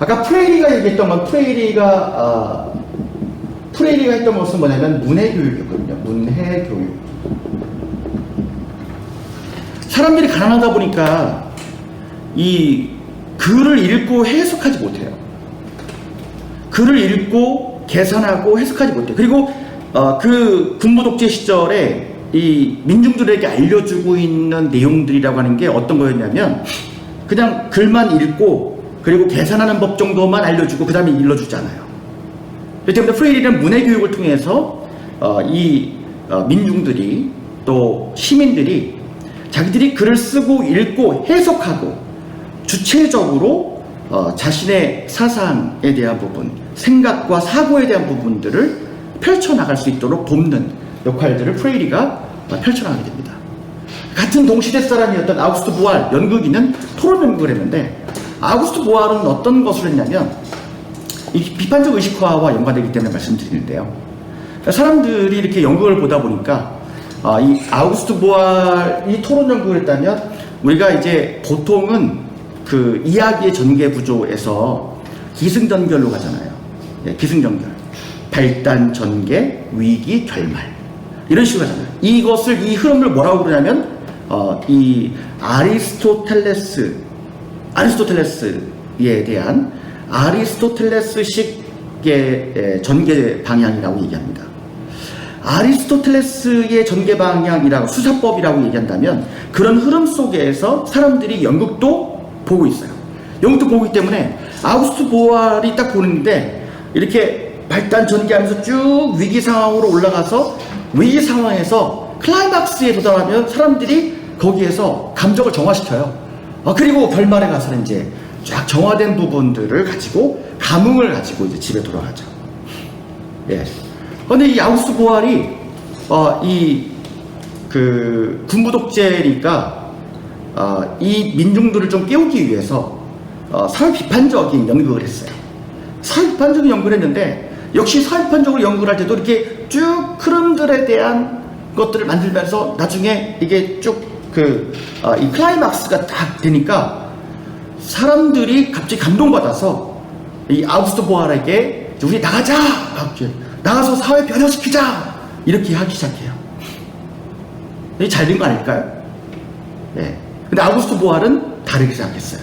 A: 아까 프레이리가 얘기했던 건 프레이리가 했던 것은 뭐냐면 문해교육이었거든요. 문해교육. 사람들이 가난하다 보니까 이 글을 읽고 해석하지 못해요. 글을 읽고 계산하고 해석하지 못해요. 그리고 그 군부 독재 시절에 이 민중들에게 알려주고 있는 내용들이라고 하는 게 어떤 거였냐면 그냥 글만 읽고 그리고 계산하는 법 정도만 알려주고 그 다음에 일러주잖아요. 그렇기 때문에 프레이리는 문해교육을 통해서 민중들이 또 시민들이 자기들이 글을 쓰고 읽고 해석하고 주체적으로 자신의 사상에 대한 부분, 생각과 사고에 대한 부분들을 펼쳐나갈 수 있도록 돕는 역할들을 프레이리가 펼쳐나가게 됩니다. 같은 동시대 사람이었던 아우구스트 보알 연극인은 토론 연극을 했는데 아우구스트 보알은 어떤 것을 했냐면 이 비판적 의식화와 연관되기 때문에 말씀드리는데요. 사람들이 이렇게 연극을 보다 보니까 이 아우구스트 보알이 토론 연극을 했다면 우리가 이제 보통은 그 이야기의 전개 구조에서 기승전결로 가잖아요. 네, 기승전결. 발단, 전개, 위기, 결말. 이런 식으로 하잖아요. 이 흐름을 뭐라고 그러냐면, 이 아리스토텔레스에 대한 아리스토텔레스식의 전개 방향이라고 얘기합니다. 아리스토텔레스의 전개 방향이라고, 수사법이라고 얘기한다면, 그런 흐름 속에서 사람들이 연극도 보고 있어요. 연극도 보고 있기 때문에, 아우구스트 보알이 딱 보는데, 이렇게 발단 전개하면서 쭉 위기 상황으로 올라가서 위기 상황에서 클라이막스에 도달하면 사람들이 거기에서 감정을 정화시켜요. 그리고 결말에 가서는 이제 쫙 정화된 부분들을 가지고 감흥을 가지고 이제 집에 돌아가죠. 예. 근데 이 아우구스트 보알이 군부 독재니까 이 민중들을 좀 깨우기 위해서 사회 비판적인 연극을 했어요. 사회 비판적인 연극을 했는데 역시 사회 비판적으로 연극을 할 때도 이렇게 쭉 흐름들에 대한 것들을 만들면서 나중에 이게 쭉 이 클라이막스가 딱 되니까 사람들이 갑자기 감동받아서 이 아우구스트 보알에게 우리 나가자! 나가서 사회 변화시키자! 이렇게 하기 시작해요. 이게 잘 된 거 아닐까요? 네. 근데 아우구스트 보알은 다르게 생각했어요.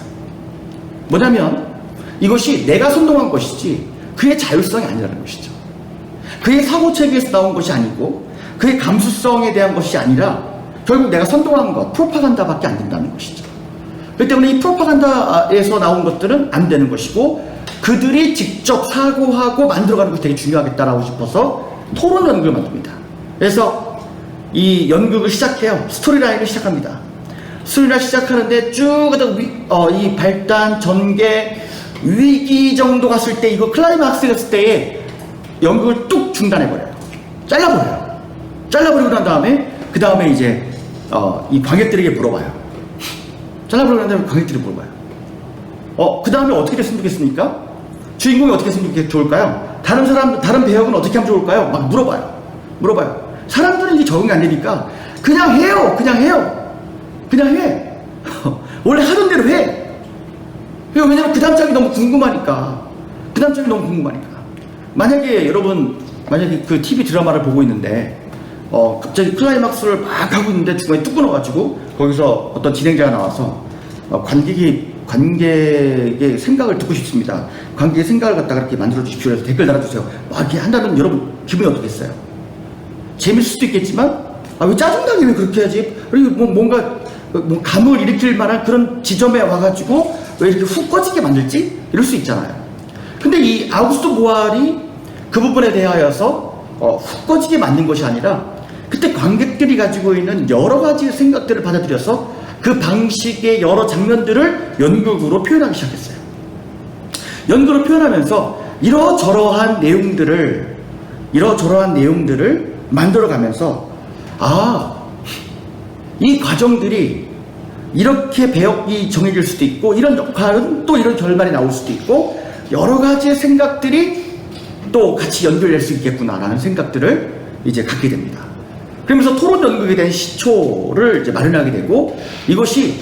A: 뭐냐면 이것이 내가 선동한 것이지 그의 자율성이 아니라는 것이죠. 그의 사고체계에서 나온 것이 아니고 그의 감수성에 대한 것이 아니라 결국 내가 선동한 것, 프로파간다밖에 안 된다는 것이죠. 그렇기 때문에 이 프로파간다에서 나온 것들은 안 되는 것이고 그들이 직접 사고하고 만들어가는 것이 되게 중요하겠다라고 싶어서 토론 연극을 만듭니다. 그래서 이 연극을 시작해요. 스토리라인을 시작합니다. 스토리라인 시작하는데 쭉 이 발단, 전개, 위기 정도 갔을 때 이거 클라이막스 갔을 때에 연극을 뚝 중단해버려요. 잘라버리고 난 다음에 그 다음에 이제 이 관객들에게 물어봐요. 잘라버리고 난 다음에 관객들이 물어봐요. 그 다음에 어떻게 됐으면 좋겠습니까? 주인공이 어떻게 했으면 좋을까요? 다른 배역은 어떻게 하면 좋을까요? 막 물어봐요. 사람들은 이게 적응이 안 되니까 그냥 해요. 그냥 해. 원래 하던 대로 해. 왜냐면 그 다음 장이 너무 궁금하니까. 만약에 그 TV 드라마를 보고 있는데 갑자기 클라이막스를 막 하고 있는데 중간에 뚝 끊어가지고 거기서 어떤 진행자가 나와서 관객의 생각을 듣고 싶습니다. 관객의 생각을 갖다가 이렇게 만들어 주십시오. 해서 댓글 달아주세요. 막 이렇게 한다면 여러분 기분이 어떻겠어요? 재밌을 수도 있겠지만 왜 짜증나게 왜 그렇게 하지? 그리고 뭔가 감을 일으킬 만한 그런 지점에 와가지고 왜 이렇게 훅 꺼지게 만들지? 이럴 수 있잖아요. 근데 이 아우구스트 보알이 그 부분에 대하여서 훅 꺼지게 만든 것이 아니라 그때 관객들이 가지고 있는 여러 가지 생각들을 받아들여서 그 방식의 여러 장면들을 연극으로 표현하기 시작했어요. 연극으로 표현하면서 이러저러한 내용들을 만들어가면서 이 과정들이 이렇게 배역이 정해질 수도 있고 이런 역할은 또 이런 결말이 나올 수도 있고 여러 가지의 생각들이 또 같이 연결될 수 있겠구나라는 생각들을 이제 갖게 됩니다. 그러면서 토론 연극에 대한 시초를 이제 마련하게 되고 이것이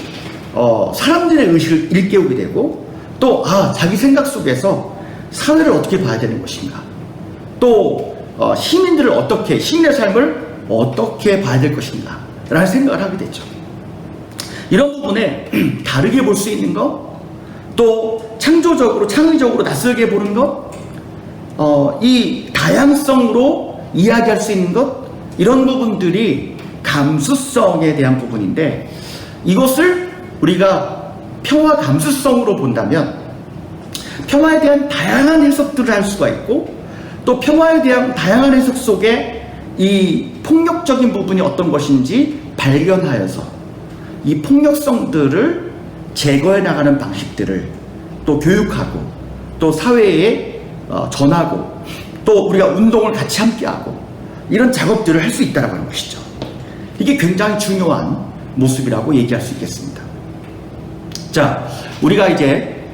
A: 사람들의 의식을 일깨우게 되고 또 자기 생각 속에서 사회를 어떻게 봐야 되는 것인가, 또 시민들을 어떻게, 시민의 삶을 어떻게 봐야 될 것인가 라는 생각을 하게 되죠. 이런 부분에 다르게 볼 수 있는 것, 또 창조적으로, 창의적으로 낯설게 보는 것, 이 다양성으로 이야기할 수 있는 것, 이런 부분들이 감수성에 대한 부분인데, 이것을 우리가 평화 감수성으로 본다면 평화에 대한 다양한 해석들을 할 수가 있고, 또 평화에 대한 다양한 해석 속에 이 폭력적인 부분이 어떤 것인지 발견하여서 이 폭력성들을 제거해 나가는 방식들을 또 교육하고, 또 사회에 전하고, 또 우리가 운동을 같이 함께하고, 이런 작업들을 할 수 있다는 하는 것이죠. 이게 굉장히 중요한 모습이라고 얘기할 수 있겠습니다. 자, 우리가 이제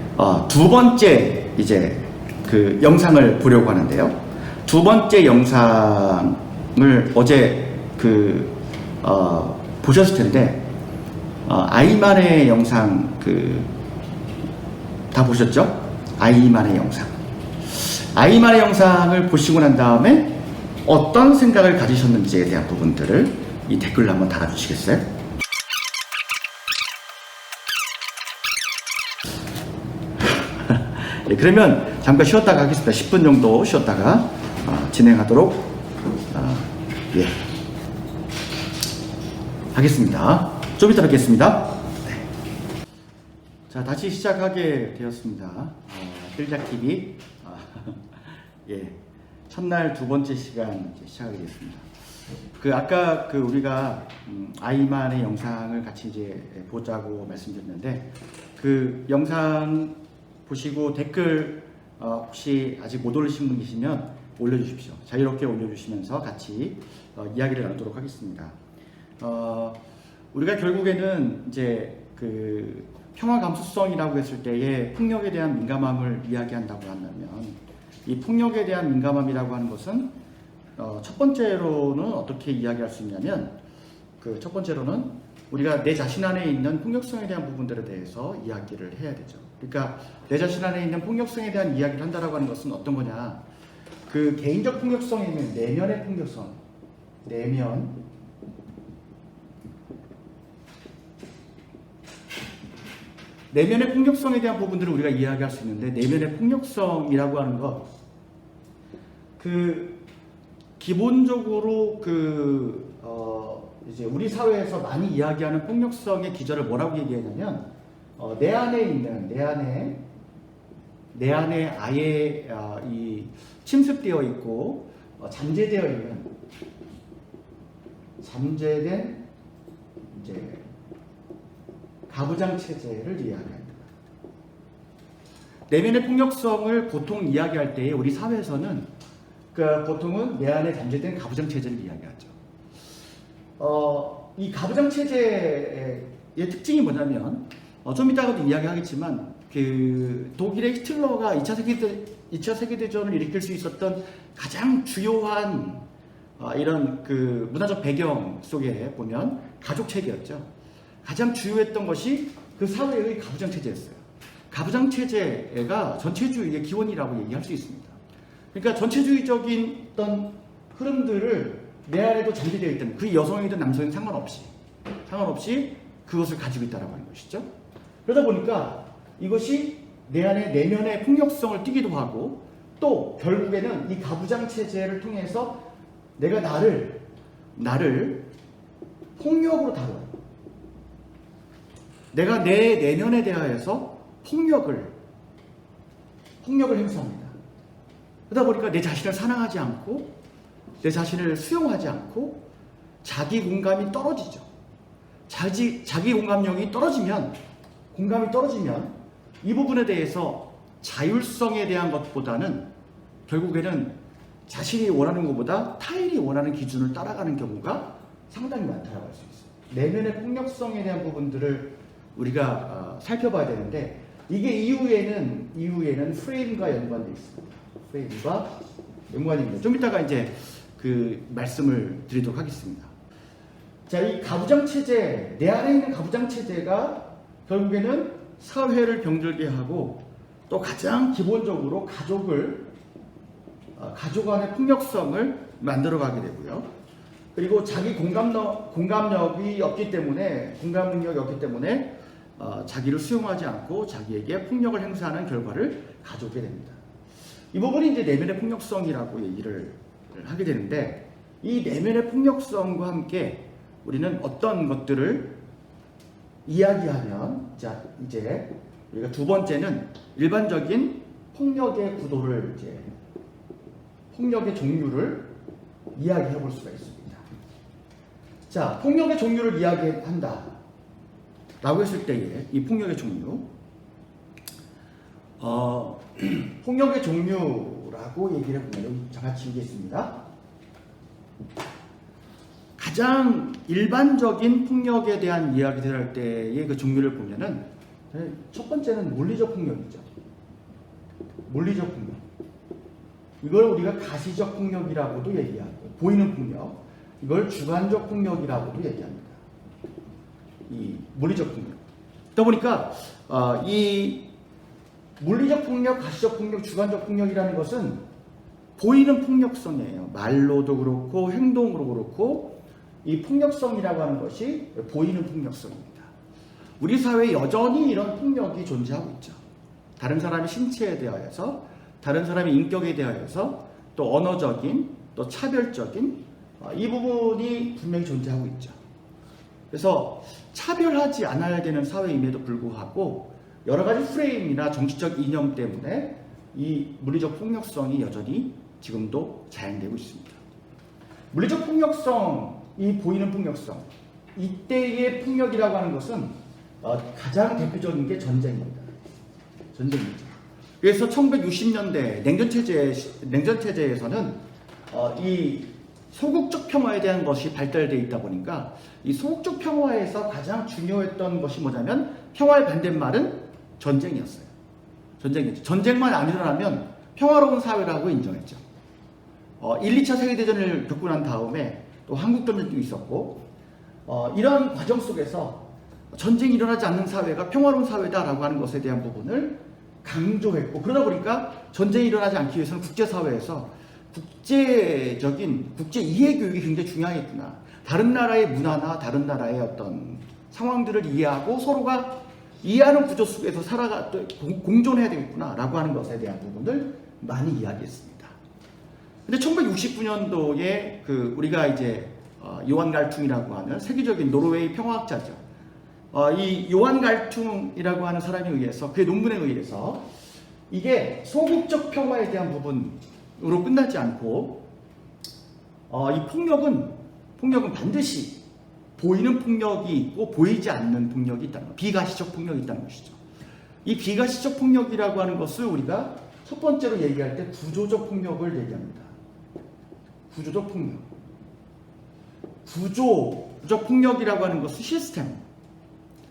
A: 두 번째 이제 그 영상을 보려고 하는데요. 두 번째 영상을 어제 보셨을 텐데, 아이만의 영상 다 보셨죠? 아이만의 영상. 아이만의 영상을 보시고 난 다음에 어떤 생각을 가지셨는지에 대한 부분들을 이 댓글로 한번 달아주시겠어요? 네, 그러면 잠깐 쉬었다가 하겠습니다. 10분 정도 쉬었다가 진행하도록 하겠습니다. 좀 이따 뵙겠습니다. 네. 자, 다시 시작하게 되었습니다. 필작TV 첫날 두 번째 시간 시작하게 됐습니다. 아까 우리가 아이만의 영상을 같이 이제 보자고 말씀드렸는데, 그 영상 보시고 댓글 혹시 아직 못 올리신 분 계시면 올려주십시오. 자유롭게 올려주시면서 같이 이야기를 나누도록 하겠습니다. 우리가 결국에는 이제 평화 감수성이라고 했을 때에 폭력에 대한 민감함을 이야기한다고 한다면, 이 폭력에 대한 민감함이라고 하는 것은 첫 번째로는 어떻게 이야기할 수 있냐면, 첫 번째로는 우리가 내 자신 안에 있는 폭력성에 대한 부분들에 대해서 이야기를 해야 되죠. 그러니까 내 자신 안에 있는 폭력성에 대한 이야기를 한다라고 하는 것은 어떤 거냐, 개인적 폭력성이 있는 내면의 폭력성, 내면의 폭력성에 대한 부분들을 우리가 이야기할 수 있는데, 내면의 폭력성이라고 하는 것, 기본적으로 이제 우리 사회에서 많이 이야기하는 폭력성의 기저를 뭐라고 얘기하냐면, 내 안에 아예 이 침습되어 있고 잠재되어 있는, 잠재된 이제 가부장 체제를 이야기합니다. 내면의 폭력성을 보통 이야기할 때에 우리 사회에서는 보통은 내 안에 잠재된 가부장 체제를 이야기하죠. 이 가부장 체제의 특징이 뭐냐면, 좀 이따가도 이야기하겠지만, 독일의 히틀러가 2차 세계대전을 일으킬 수 있었던 가장 주요한 이런 문화적 배경 속에 보면 가족 체계였죠. 가장 주요했던 것이 그 사회의 가부장 체제였어요. 가부장 체제가 전체주의의 기원이라고 얘기할 수 있습니다. 그러니까 전체주의적인 어떤 흐름들을 내 안에도 잠재되어 있다는, 그 여성이든 남성이든 상관없이 그것을 가지고 있다라고 하는 것이죠. 그러다 보니까 이것이 내 안에 내면의 폭력성을 띠기도 하고, 또 결국에는 이 가부장 체제를 통해서 내가 나를 폭력으로 다뤄요. 내가 내 내면에 대하여서 폭력을 행사합니다. 그러다 보니까 내 자신을 사랑하지 않고, 내 자신을 수용하지 않고, 자기 공감이 떨어지죠. 자기 공감이 떨어지면 이 부분에 대해서 자율성에 대한 것보다는 결국에는 자신이 원하는 것보다 타인이 원하는 기준을 따라가는 경우가 상당히 많다고 할 수 있어요. 내면의 폭력성에 대한 부분들을 우리가 살펴봐야 되는데, 이게 이후에는 프레임과 연관되어 있습니다. 프레임과 연관입니다. 좀 이따가 이제 말씀을 드리도록 하겠습니다. 자, 이 가부장 체제, 내 안에 있는 가부장 체제가 결국에는 사회를 병들게 하고 또 가장 기본적으로 가족 간의 폭력성을 만들어가게 되고요. 그리고 자기 공감 능력이 없기 때문에 자기를 수용하지 않고 자기에게 폭력을 행사하는 결과를 가져오게 됩니다. 이 부분이 이제 내면의 폭력성이라고 얘기를 하게 되는데, 이 내면의 폭력성과 함께 우리는 어떤 것들을 이야기하면, 자, 이제 우리가 두 번째는 일반적인 폭력의 구도를, 폭력의 종류를 이야기해 볼 수가 있습니다. 자, 폭력의 종류를 이야기한다 라고 했을 때에 이 폭력의 종류, 폭력의 종류라고 얘기를 해보면 잠깐 지우겠습니다. 가장 일반적인 폭력에 대한 이야기를 할 때의 그 종류를 보면은 첫 번째는 물리적 폭력이죠. 물리적 폭력. 이걸 우리가 가시적 폭력이라고도 얘기하고, 보이는 폭력, 이걸 주관적 폭력이라고도 얘기합니다. 이 물리적 폭력. 그러다 보니까 이 물리적 폭력, 가시적 폭력, 주관적 폭력이라는 것은 보이는 폭력성이에요. 말로도 그렇고 행동으로 그렇고 이 폭력성이라고 하는 것이 보이는 폭력성입니다. 우리 사회에 여전히 이런 폭력이 존재하고 있죠. 다른 사람의 신체에 대하여서, 다른 사람의 인격에 대하여서, 또 언어적인, 또 차별적인 이 부분이 분명히 존재하고 있죠. 그래서 차별하지 않아야 되는 사회임에도 불구하고 여러 가지 프레임이나 정치적 이념 때문에 이 물리적 폭력성이 여전히 지금도 자행되고 있습니다. 물리적 폭력성, 이 보이는 폭력성, 이때의 폭력이라고 하는 것은 가장 대표적인 게 전쟁입니다. 전쟁이죠. 그래서 1960년대 냉전체제에서는 이 소극적 평화에 대한 것이 발달되어 있다 보니까 이 소극적 평화에서 가장 중요했던 것이 뭐냐면 평화의 반대말은 전쟁이었어요. 전쟁이었죠. 전쟁만 안 일어나면 평화로운 사회라고 인정했죠. 1, 2차 세계대전을 겪고 난 다음에 또 한국전쟁도 있었고 이런 과정 속에서 전쟁이 일어나지 않는 사회가 평화로운 사회다라고 하는 것에 대한 부분을 강조했고, 그러다 보니까 전쟁이 일어나지 않기 위해서는 국제사회에서 국제 이해 교육이 굉장히 중요하겠구나. 다른 나라의 문화나 다른 나라의 어떤 상황들을 이해하고 서로가 이해하는 구조 속에서 공존해야 되겠구나라고 하는 것에 대한 부분을 많이 이야기했습니다. 근데 1969년도에 우리가 이제 요한 갈퉁이라고 하는 세계적인 노르웨이 평화학자죠. 이 요한 갈퉁이라고 하는 사람에 의해서, 그의 논문에 의해서 이게 소극적 평화에 대한 부분으로 끝나지 않고 이 폭력은 반드시 보이는 폭력이 있고 보이지 않는 폭력이 있다는 것, 비가시적 폭력이 있다는 것이죠. 이 비가시적 폭력이라고 하는 것을 우리가 첫 번째로 얘기할 때 구조적 폭력을 얘기합니다. 구조적 폭력. 구조적 폭력이라고 하는 것은 시스템,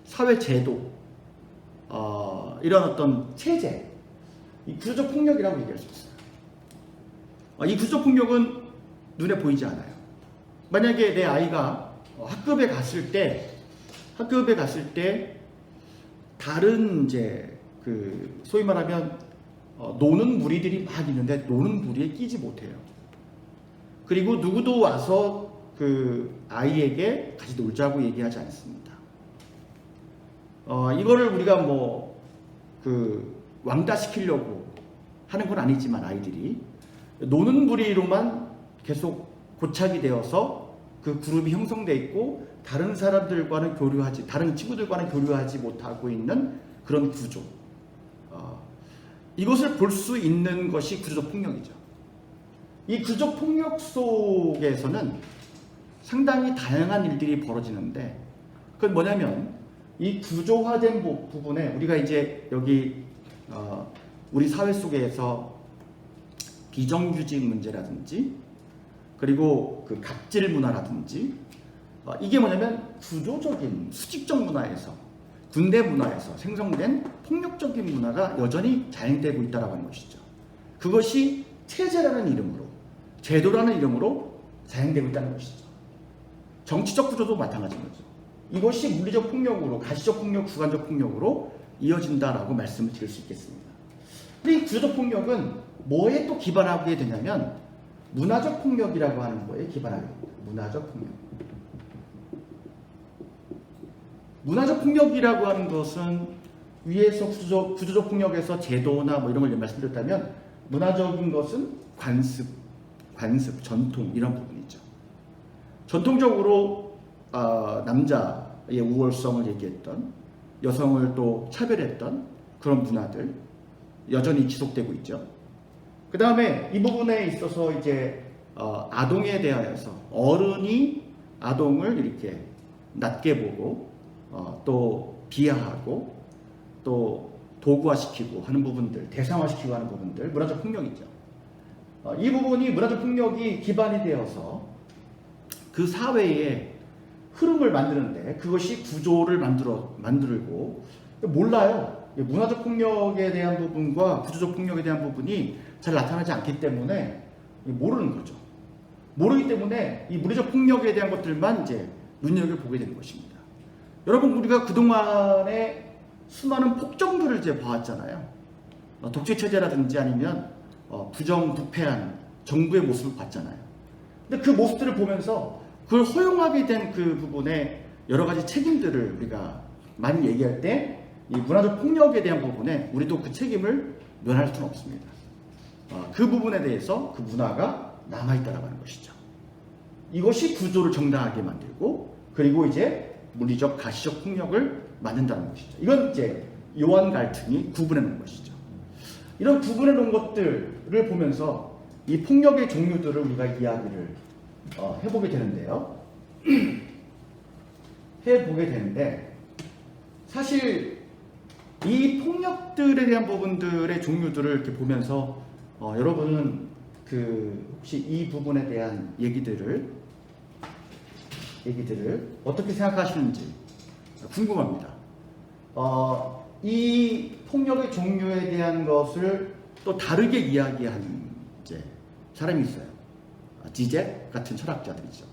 A: 사회 제도, 이런 어떤 체제, 이 구조적 폭력이라고 얘기할 수 있어요. 이 구조적 폭력은 눈에 보이지 않아요. 만약에 내 아이가 학급에 갔을 때 다른 소위 말하면 노는 무리들이 막 있는데 노는 무리에 끼지 못해요. 그리고 누구도 와서 아이에게 같이 놀자고 얘기하지 않습니다. 이거를 우리가 왕따시키려고 하는 건 아니지만 아이들이 노는 무리로만 계속 고착이 되어서 그 그룹이 형성되어 있고 다른 사람들과는 다른 친구들과는 교류하지 못하고 있는 그런 구조. 이것을 볼 수 있는 것이 구조적 폭력이죠. 이 구조적 폭력 속에서는 상당히 다양한 일들이 벌어지는데, 그건 뭐냐면 이 구조화된 부분에 우리가 이제 여기 우리 사회 속에서 비정규직 문제라든지 그리고 갑질 문화라든지 이게 뭐냐면 구조적인 수직적 문화에서, 군대 문화에서 생성된 폭력적인 문화가 여전히 자행되고 있다는 하는 것이죠. 그것이 체제라는 이름으로, 제도라는 이름으로 자행되고 있다는 것이죠. 정치적 구조도 마찬가지인 거죠. 이것이 물리적 폭력으로, 가시적 폭력, 주관적 폭력으로 이어진다라고 말씀을 드릴 수 있겠습니다. 근데 이 구조적 폭력은 뭐에 또 기반하게 되냐면 문화적 폭력이라고 하는 거에 기반하게 됩니다. 문화적 폭력. 문화적 폭력이라고 하는 것은 위에서 구조적 폭력에서 제도나 뭐 이런 걸 말씀드렸다면 문화적인 것은 관습, 전통 이런 부분이죠. 전통적으로 남자의 우월성을 얘기했던 여성을 또 차별했던 그런 문화들 여전히 지속되고 있죠. 그 다음에 이 부분에 있어서 이제 아동에 대하여서 어른이 아동을 이렇게 낮게 보고 또 비하하고 또 도구화시키고 하는 부분들, 대상화시키고 하는 부분들, 문화적 폭력이죠. 이 부분이 문화적 폭력이 기반이 되어서 그 사회의 흐름을 만드는데 그것이 구조를 만들고 몰라요. 문화적 폭력에 대한 부분과 구조적 폭력에 대한 부분이 잘 나타나지 않기 때문에 모르는 거죠. 모르기 때문에 이 물리적 폭력에 대한 것들만 이제 눈여겨보게 되는 것입니다. 여러분, 우리가 그동안에 수많은 폭정들을 이제 봐왔잖아요. 독재체제라든지 아니면 부정부패한 정부의 모습을 봤잖아요. 근데 그 모습들을 보면서 그걸 허용하게 된 그 부분에 여러 가지 책임들을 우리가 많이 얘기할 때 이 문화적 폭력에 대한 부분에 우리도 그 책임을 면할 수는 없습니다. 그 부분에 대해서 그 문화가 남아있다라고 하는 것이죠. 이것이 구조를 정당하게 만들고 그리고 이제 물리적 가시적 폭력을 만든다는 것이죠. 이건 이제 요한 갈등이 구분해 놓은 것이죠. 이런 구분해 놓은 것들을 보면서 이 폭력의 종류들을 우리가 이야기를 해보게 되는데요. 해보게 되는데 사실 이 폭력들에 대한 부분들의 종류들을 이렇게 보면서 여러분은 혹시 이 부분에 대한 얘기들을 어떻게 생각하시는지 궁금합니다. 이 폭력의 종류에 대한 것을 또 다르게 이야기하는 이제 사람이 있어요. 지젝 같은 철학자들이죠.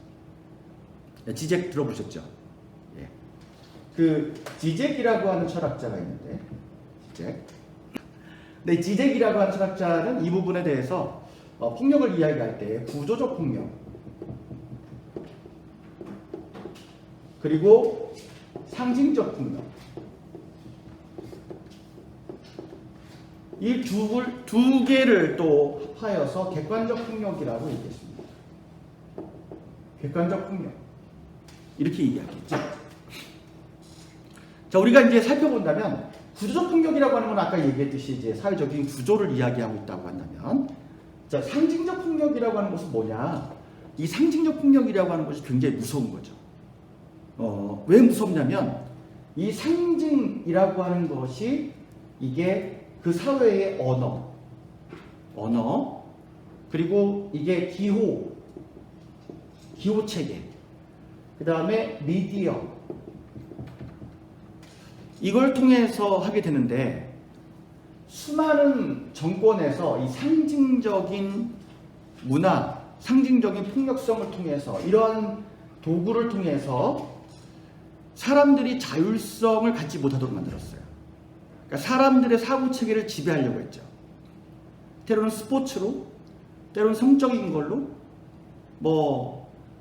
A: 지젝 들어보셨죠? 예. 그 지젝이라고 하는 철학자가 있는데, 지젝. 근데 지젝이라고 하는 철학자는 이 부분에 대해서 폭력을 이야기할 때 구조적 폭력, 그리고 상징적 폭력, 이 두 개를 또 합하여서 객관적 폭력이라고 얘기했습니다. 객관적 폭력. 이렇게 얘기하겠죠. 자, 우리가 이제 살펴본다면 구조적 폭력이라고 하는 건 아까 얘기했듯이 이제 사회적인 구조를 이야기하고 있다고 한다면, 자, 상징적 폭력이라고 하는 것은 뭐냐? 이 상징적 폭력이라고 하는 것이 굉장히 무서운 거죠. 왜 무섭냐면 이 상징이라고 하는 것이 이게 그 사회의 언어, 그리고 이게 기호 체계, 그 다음에 미디어, 이걸 통해서 하게 되는데 수많은 정권에서 이 상징적인 문화, 상징적인 폭력성을 통해서 이러한 도구를 통해서 사람들이 자율성을 갖지 못하도록 만들었어요. 그러니까 사람들의 사고 체계를 지배하려고 했죠. 때로는 스포츠로, 때로는 성적인 걸로,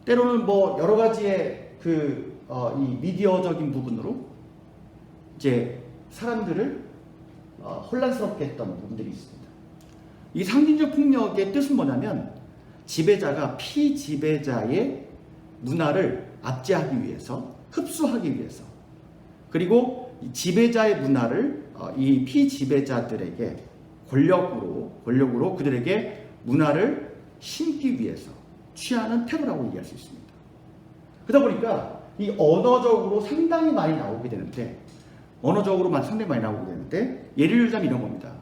A: 때로는 여러 가지의 이 미디어적인 부분으로 이제 사람들을 혼란스럽게 했던 부분들이 있습니다. 이 상징적 폭력의 뜻은 뭐냐면 지배자가 피지배자의 문화를 압제하기 위해서, 흡수하기 위해서, 그리고 지배자의 문화를 이 피지배자들에게 권력으로 그들에게 문화를 심기 위해서 취하는 태도라고 얘기할 수 있습니다. 그러다 보니까 이 언어적으로 상당히 많이 나오게 되는데, 예를 들자면 이런 겁니다.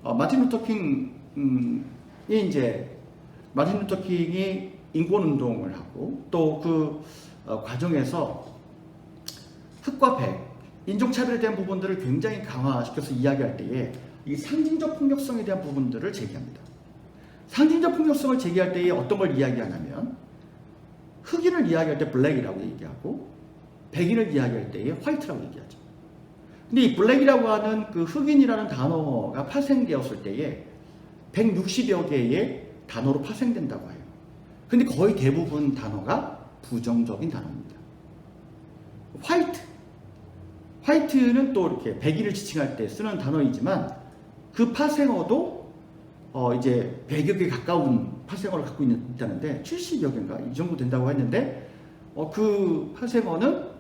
A: 마틴 루터 킹이 인권 운동을 하고 또 그 과정에서 흑과 백, 인종차별에 대한 부분들을 굉장히 강화시켜서 이야기할 때에 이 상징적 폭력성에 대한 부분들을 제기합니다. 상징적 폭력성을 제기할 때에 어떤 걸 이야기하냐면 흑인을 이야기할 때 블랙이라고 얘기하고 백인을 이야기할 때에 화이트라고 얘기하죠. 근데 이 블랙이라고 하는 그 흑인이라는 단어가 파생되었을 때에 160여 개의 단어로 파생된다고 해요. 근데 거의 대부분 단어가 부정적인 단어입니다. 화이트는 또 이렇게 백인을 지칭할 때 쓰는 단어이지만 그 파생어도 이제 100여 개 가까운 파생어를 갖고 있다는데 70여 개인가 이 정도 된다고 했는데 그 파생어는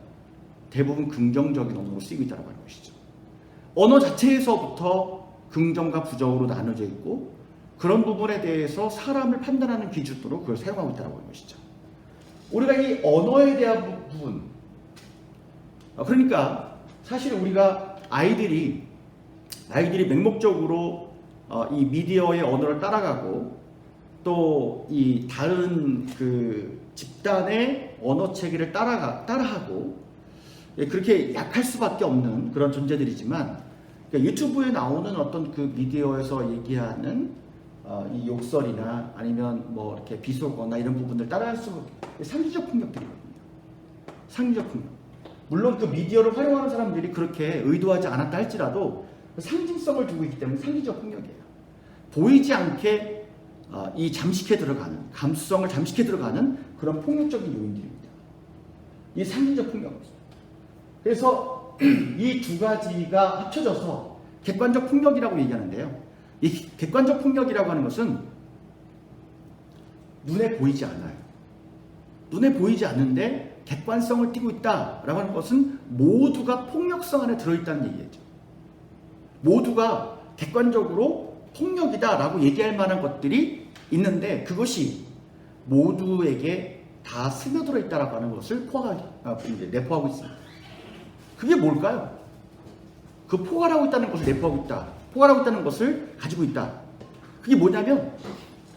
A: 대부분 긍정적인 언어로 쓰이고 있다고 하는 것이죠. 언어 자체에서부터 긍정과 부정으로 나눠져 있고 그런 부분에 대해서 사람을 판단하는 기준으로 그걸 사용하고 있다고 하는 것이죠. 우리가 이 언어에 대한 부분, 그러니까 사실 우리가 아이들이 맹목적으로 이 미디어의 언어를 따라가고 또 이 다른 그 집단의 언어 체계를 따라하고 그렇게 약할 수밖에 없는 그런 존재들이지만 그러니까 유튜브에 나오는 어떤 그 미디어에서 얘기하는 이 욕설이나 아니면 뭐 이렇게 비속어나 이런 부분들 따라할 수 없는 상징적 폭력들이거든요. 상징적 폭력. 물론 그 미디어를 활용하는 사람들이 그렇게 의도하지 않았다 할지라도 상징성을 두고 있기 때문에 상징적 폭력이에요. 보이지 않게 이 잠식해 들어가는 감수성을 잠식해 들어가는 그런 폭력적인 요인들입니다. 이 상징적 폭력입니다. 그래서 이 두 가지가 합쳐져서 객관적 폭력이라고 얘기하는데요. 이 객관적 폭력이라고 하는 것은 눈에 보이지 않아요. 눈에 보이지 않는데 객관성을 띠고 있다라고 하는 것은 모두가 폭력성 안에 들어있다는 얘기겠죠. 모두가 객관적으로 폭력이다라고 얘기할 만한 것들이 있는데 그것이 모두에게 다 스며들어 있다라고 하는 것을 내포하고 있습니다. 그게 뭘까요? 그 포괄하고 있다는 것을 내포하고 있다. 포괄하고 있다는 것을 가지고 있다. 그게 뭐냐면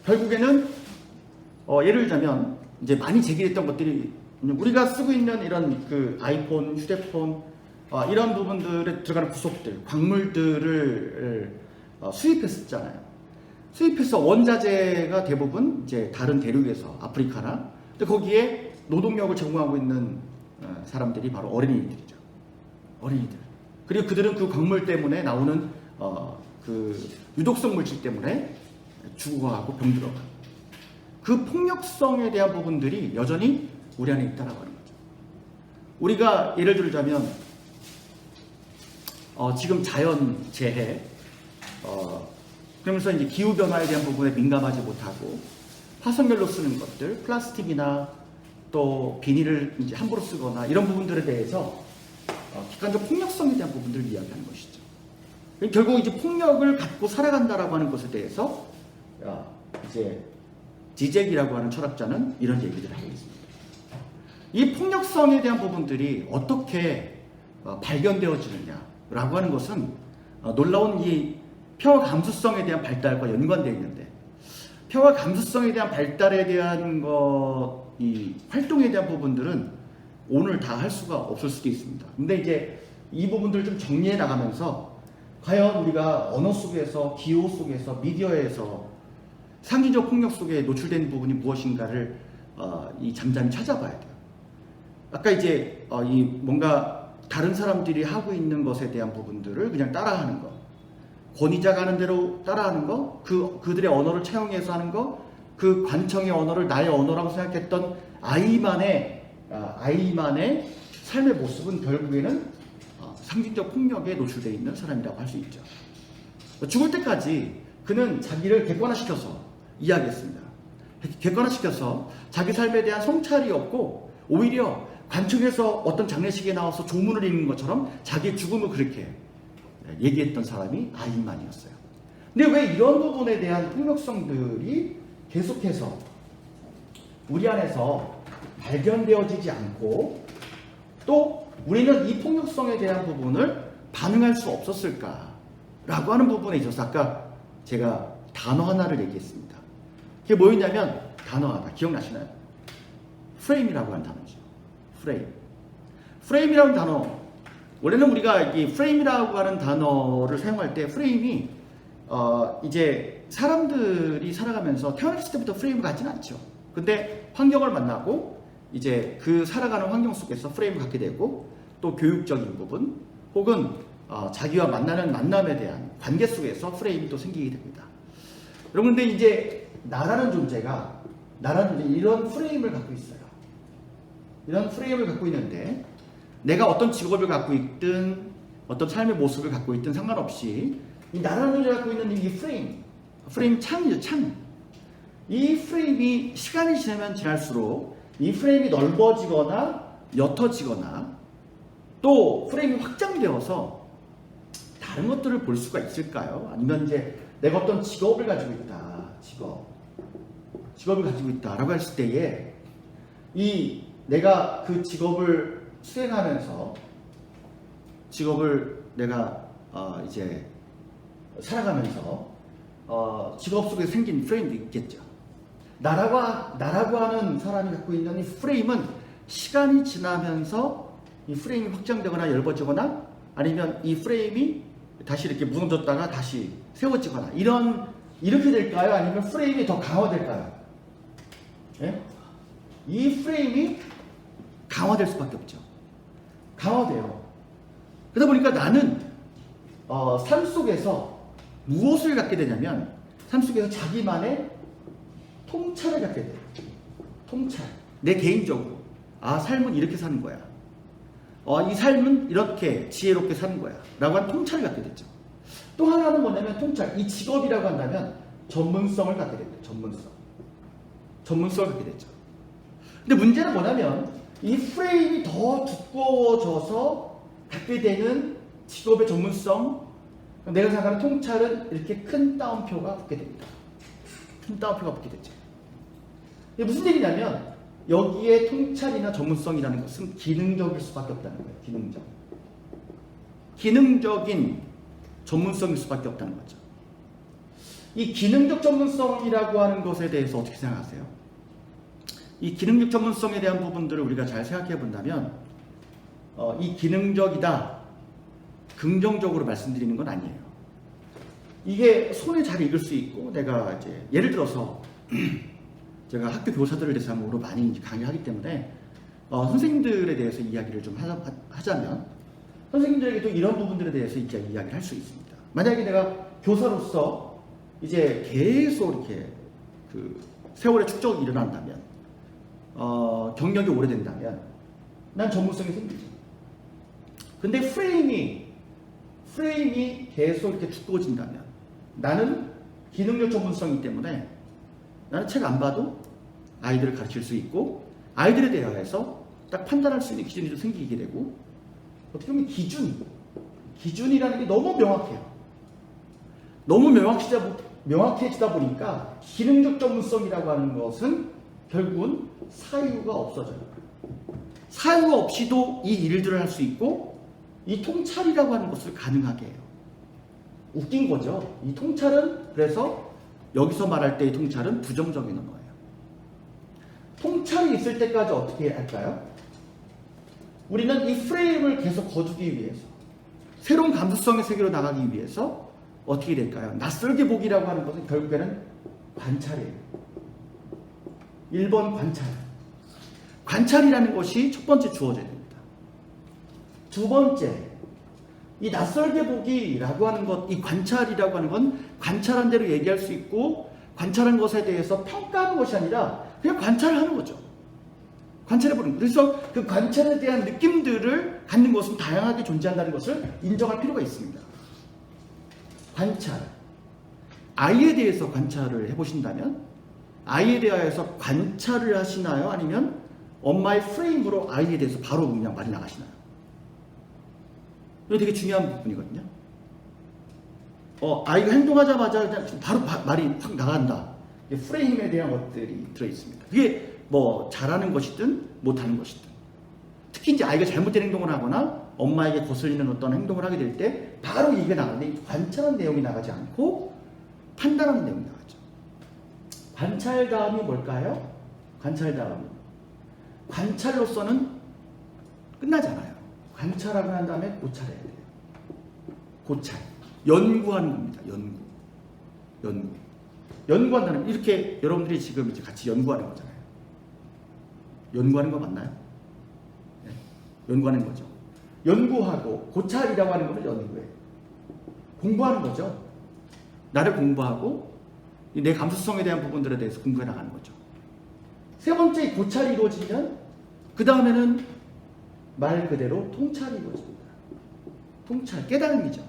A: 결국에는 예를 들자면 이제 많이 제기됐던 것들이 우리가 쓰고 있는 이런 그 아이폰, 휴대폰 이런 부분들에 들어가는 부속들, 광물들을 수입했었잖아요. 수입해서 원자재가 대부분 이제 다른 대륙에서 아프리카나 근데 거기에 노동력을 제공하고 있는 사람들이 바로 어린이들이죠. 어린이들. 그리고 그들은 그 광물 때문에 나오는 그 유독성 물질 때문에 죽어가고 병들어가고 그 폭력성에 대한 부분들이 여전히 우리 안에 있다라고 하는 거죠. 우리가 예를 들자면 지금 자연재해 그러면서 이제 기후변화에 대한 부분에 민감하지 못하고 화석연료 쓰는 것들, 플라스틱이나 또 비닐을 이제 함부로 쓰거나 이런 부분들에 대해서 객관적 폭력성에 대한 부분들을 이야기하는 것이죠. 결국 이제 폭력을 갖고 살아간다라고 하는 것에 대해서 이제 지젝이라고 하는 철학자는 이런 얘기를 하고 있습니다. 이 폭력성에 대한 부분들이 어떻게 발견되어지느냐라고 하는 것은 놀라운 이 평화 감수성에 대한 발달과 연관되어 있는데 평화 감수성에 대한 발달에 대한 이 활동에 대한 부분들은 오늘 다 할 수가 없을 수도 있습니다. 근데 이제 이 부분들을 좀 정리해 나가면서 과연 우리가 언어 속에서, 기호 속에서, 미디어에서 상징적 폭력 속에 노출된 부분이 무엇인가를 잠잠히 찾아봐야 돼요. 아까 이제 이 뭔가 다른 사람들이 하고 있는 것에 대한 부분들을 그냥 따라하는 거, 권위자가 하는 대로 따라하는 거, 그들의 언어를 차용해서 하는 거, 그 관청의 언어를 나의 언어라고 생각했던 아이만의 삶의 모습은 결국에는 상징적 폭력에 노출되어 있는 사람이라고 할 수 있죠. 죽을 때까지 그는 자기를 객관화시켜서 이야기했습니다. 객관화시켜서 자기 삶에 대한 성찰이 없고 오히려 관청에서 어떤 장례식에 나와서 조문을 읽는 것처럼 자기의 죽음을 그렇게 얘기했던 사람이 아이만이었어요. 근데 왜 이런 부분에 대한 폭력성들이 계속해서 우리 안에서 발견되어지지 않고 또 우리는 이 폭력성에 대한 부분을 반응할 수 없었을까라고 하는 부분에 있어서 아까 제가 단어 하나를 얘기했습니다. 그게 뭐였냐면 단어 하나 기억나시나요? 프레임이라고 하는 단어죠. 프레임이라는 단어, 원래는 우리가 이 프레임이라고 하는 단어를 사용할 때 프레임이 이제 사람들이 살아가면서 태어났을 때부터 프레임을 갖지는 않죠. 근데 환경을 만나고 이제 그 살아가는 환경 속에서 프레임을 갖게 되고 또 교육적인 부분 혹은 자기와 만나는 만남에 대한 관계 속에서 프레임이 또 생기게 됩니다. 여러분 근데 이제 나라는 존재가 이런 프레임을 갖고 있어요. 이런 프레임을 갖고 있는데 내가 어떤 직업을 갖고 있든 어떤 삶의 모습을 갖고 있든 상관없이 이 나라는 존재가 갖고 있는 이 프레임 창이죠, 창. 이 프레임이 시간이 지나면 지날수록 이 프레임이 넓어지거나 옅어지거나 또 프레임이 확장되어서 다른 것들을 볼 수가 있을까요? 아니면 이제 내가 어떤 직업을 가지고 있다, 직업을 가지고 있다라고 했을 때에 내가 그 직업을 수행하면서 직업을 내가 이제 살아가면서 직업 속에 생긴 프레임도 있겠죠. 나라고 하는 사람이 갖고 있는 이 프레임은 시간이 지나면서 이 프레임이 확장되거나 얇아지거나 아니면 이 프레임이 다시 이렇게 무너졌다가 다시 세워지거나 이렇게 될까요? 아니면 프레임이 더 강화될까요? 예? 이 프레임이 강화될 수밖에 없죠. 강화돼요. 그러다 보니까 나는 삶 속에서 무엇을 갖게 되냐면 삶 속에서 자기만의 통찰을 갖게 돼요. 통찰. 내 개인적으로 삶은 이렇게 사는 거야. 이 삶은 이렇게 지혜롭게 사는 거야. 라고 하는 통찰을 갖게 됐죠. 또 하나는 뭐냐면 통찰. 이 직업이라고 한다면 전문성을 갖게 됐죠. 전문성을 갖게 됐죠. 근데 문제는 뭐냐면 이 프레임이 더 두꺼워져서 갖게 되는 직업의 전문성, 내가 생각하는 통찰은 이렇게 큰 따옴표가 붙게 됩니다. 큰 따옴표가 붙게 되죠. 이게 무슨 얘기냐면 여기에 통찰이나 전문성이라는 것은 기능적일 수밖에 없다는 거예요. 기능적인 전문성일 수밖에 없다는 거죠. 이 기능적 전문성이라고 하는 것에 대해서 어떻게 생각하세요? 이 기능적 전문성에 대한 부분들을 우리가 잘 생각해 본다면 이 기능적이다 긍정적으로 말씀드리는 건 아니에요. 이게 손에 잘 익을 수 있고 내가 이제 예를 들어서 제가 학교 교사들을 대상으로 많이 강의하기 때문에 선생님들에 대해서 이야기를 좀 하자면 선생님들에게도 이런 부분들에 대해서 이제 이야기를 할 수 있습니다. 만약에 내가 교사로서 이제 계속 이렇게 그 세월의 축적이 일어난다면 경력이 오래된다면 난 전문성이 생기죠. 근데 프레임이 계속 이렇게 두꺼워진다면 나는 기능적 전문성이기 때문에 나는 책 안 봐도 아이들을 가르칠 수 있고 아이들에 대해서 딱 판단할 수 있는 기준이 좀 생기게 되고 어떻게 보면 기준이라는 게 너무 명확해요. 너무 명확해지다 보니까 기능적 전문성이라고 하는 것은 결국은 사유가 없어져요. 사유가 없이도 이 일들을 할 수 있고 이 통찰이라고 하는 것을 가능하게 해요. 웃긴 거죠. 이 통찰은 그래서 여기서 말할 때 이 통찰은 부정적인 언어예요. 통찰이 있을 때까지 어떻게 할까요? 우리는 이 프레임을 계속 거두기 위해서 새로운 감수성의 세계로 나가기 위해서 어떻게 될까요? 낯설게 보기라고 하는 것은 결국에는 관찰이에요. 1번 관찰. 관찰이라는 것이 첫 번째 주어져야 됩니다. 두 번째, 이 낯설게 보기라고 하는 것, 이 관찰이라고 하는 건 관찰한 대로 얘기할 수 있고 관찰한 것에 대해서 평가하는 것이 아니라 그냥 관찰하는 거죠. 관찰해보는 거죠. 그래서 그 관찰에 대한 느낌들을 갖는 것은 다양하게 존재한다는 것을 인정할 필요가 있습니다. 관찰. 아이에 대해서 관찰을 해보신다면 아이에 대해서 관찰을 하시나요? 아니면 엄마의 프레임으로 아이에 대해서 바로 그냥 말이 나가시나요? 이거 되게 중요한 부분이거든요. 아이가 행동하자마자 그냥 바로 말이 확 나간다. 프레임에 대한 것들이 들어있습니다. 그게 뭐 잘하는 것이든 못하는 것이든. 특히 이제 아이가 잘못된 행동을 하거나 엄마에게 거슬리는 어떤 행동을 하게 될 때 바로 이게 나가는데 관찰한 내용이 나가지 않고 판단하는 내용이 나가죠. 관찰 다음이 뭘까요? 관찰 다음이. 관찰로서는 끝나잖아요. 관찰하고 난 다음에 고찰해야 돼요. 고찰. 연구하는 겁니다. 연구한다는 이렇게 여러분들이 지금 이제 같이 연구하는 거잖아요. 연구하는 거 맞나요? 네. 연구하는 거죠. 연구하고 고찰이라고 하는 거는 연구해. 공부하는 거죠. 나를 공부하고 내 감수성에 대한 부분들에 대해서 공부해 나가는 거죠. 세 번째 고찰이 이루어지면 그 다음에는 말 그대로 통찰이 이루어집니다. 통찰, 깨달음이죠.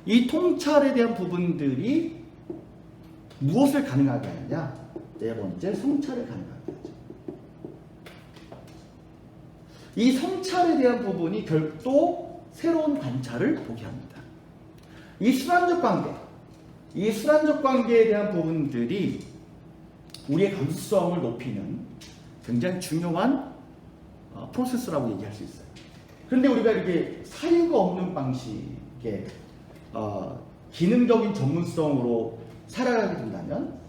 A: 이 통찰에 대한 부분들이 무엇을 가능하게 하느냐? 네 번째, 성찰을 가능하게 하죠. 이 성찰에 대한 부분이 별도 새로운 관찰을 보게 합니다. 이 순환적 관계에 대한 부분들이 우리의 감수성을 높이는 굉장히 중요한 프로세스라고 얘기할 수 있어요. 그런데 우리가 이렇게 사유가 없는 방식의 기능적인 전문성으로 살아가게 된다면,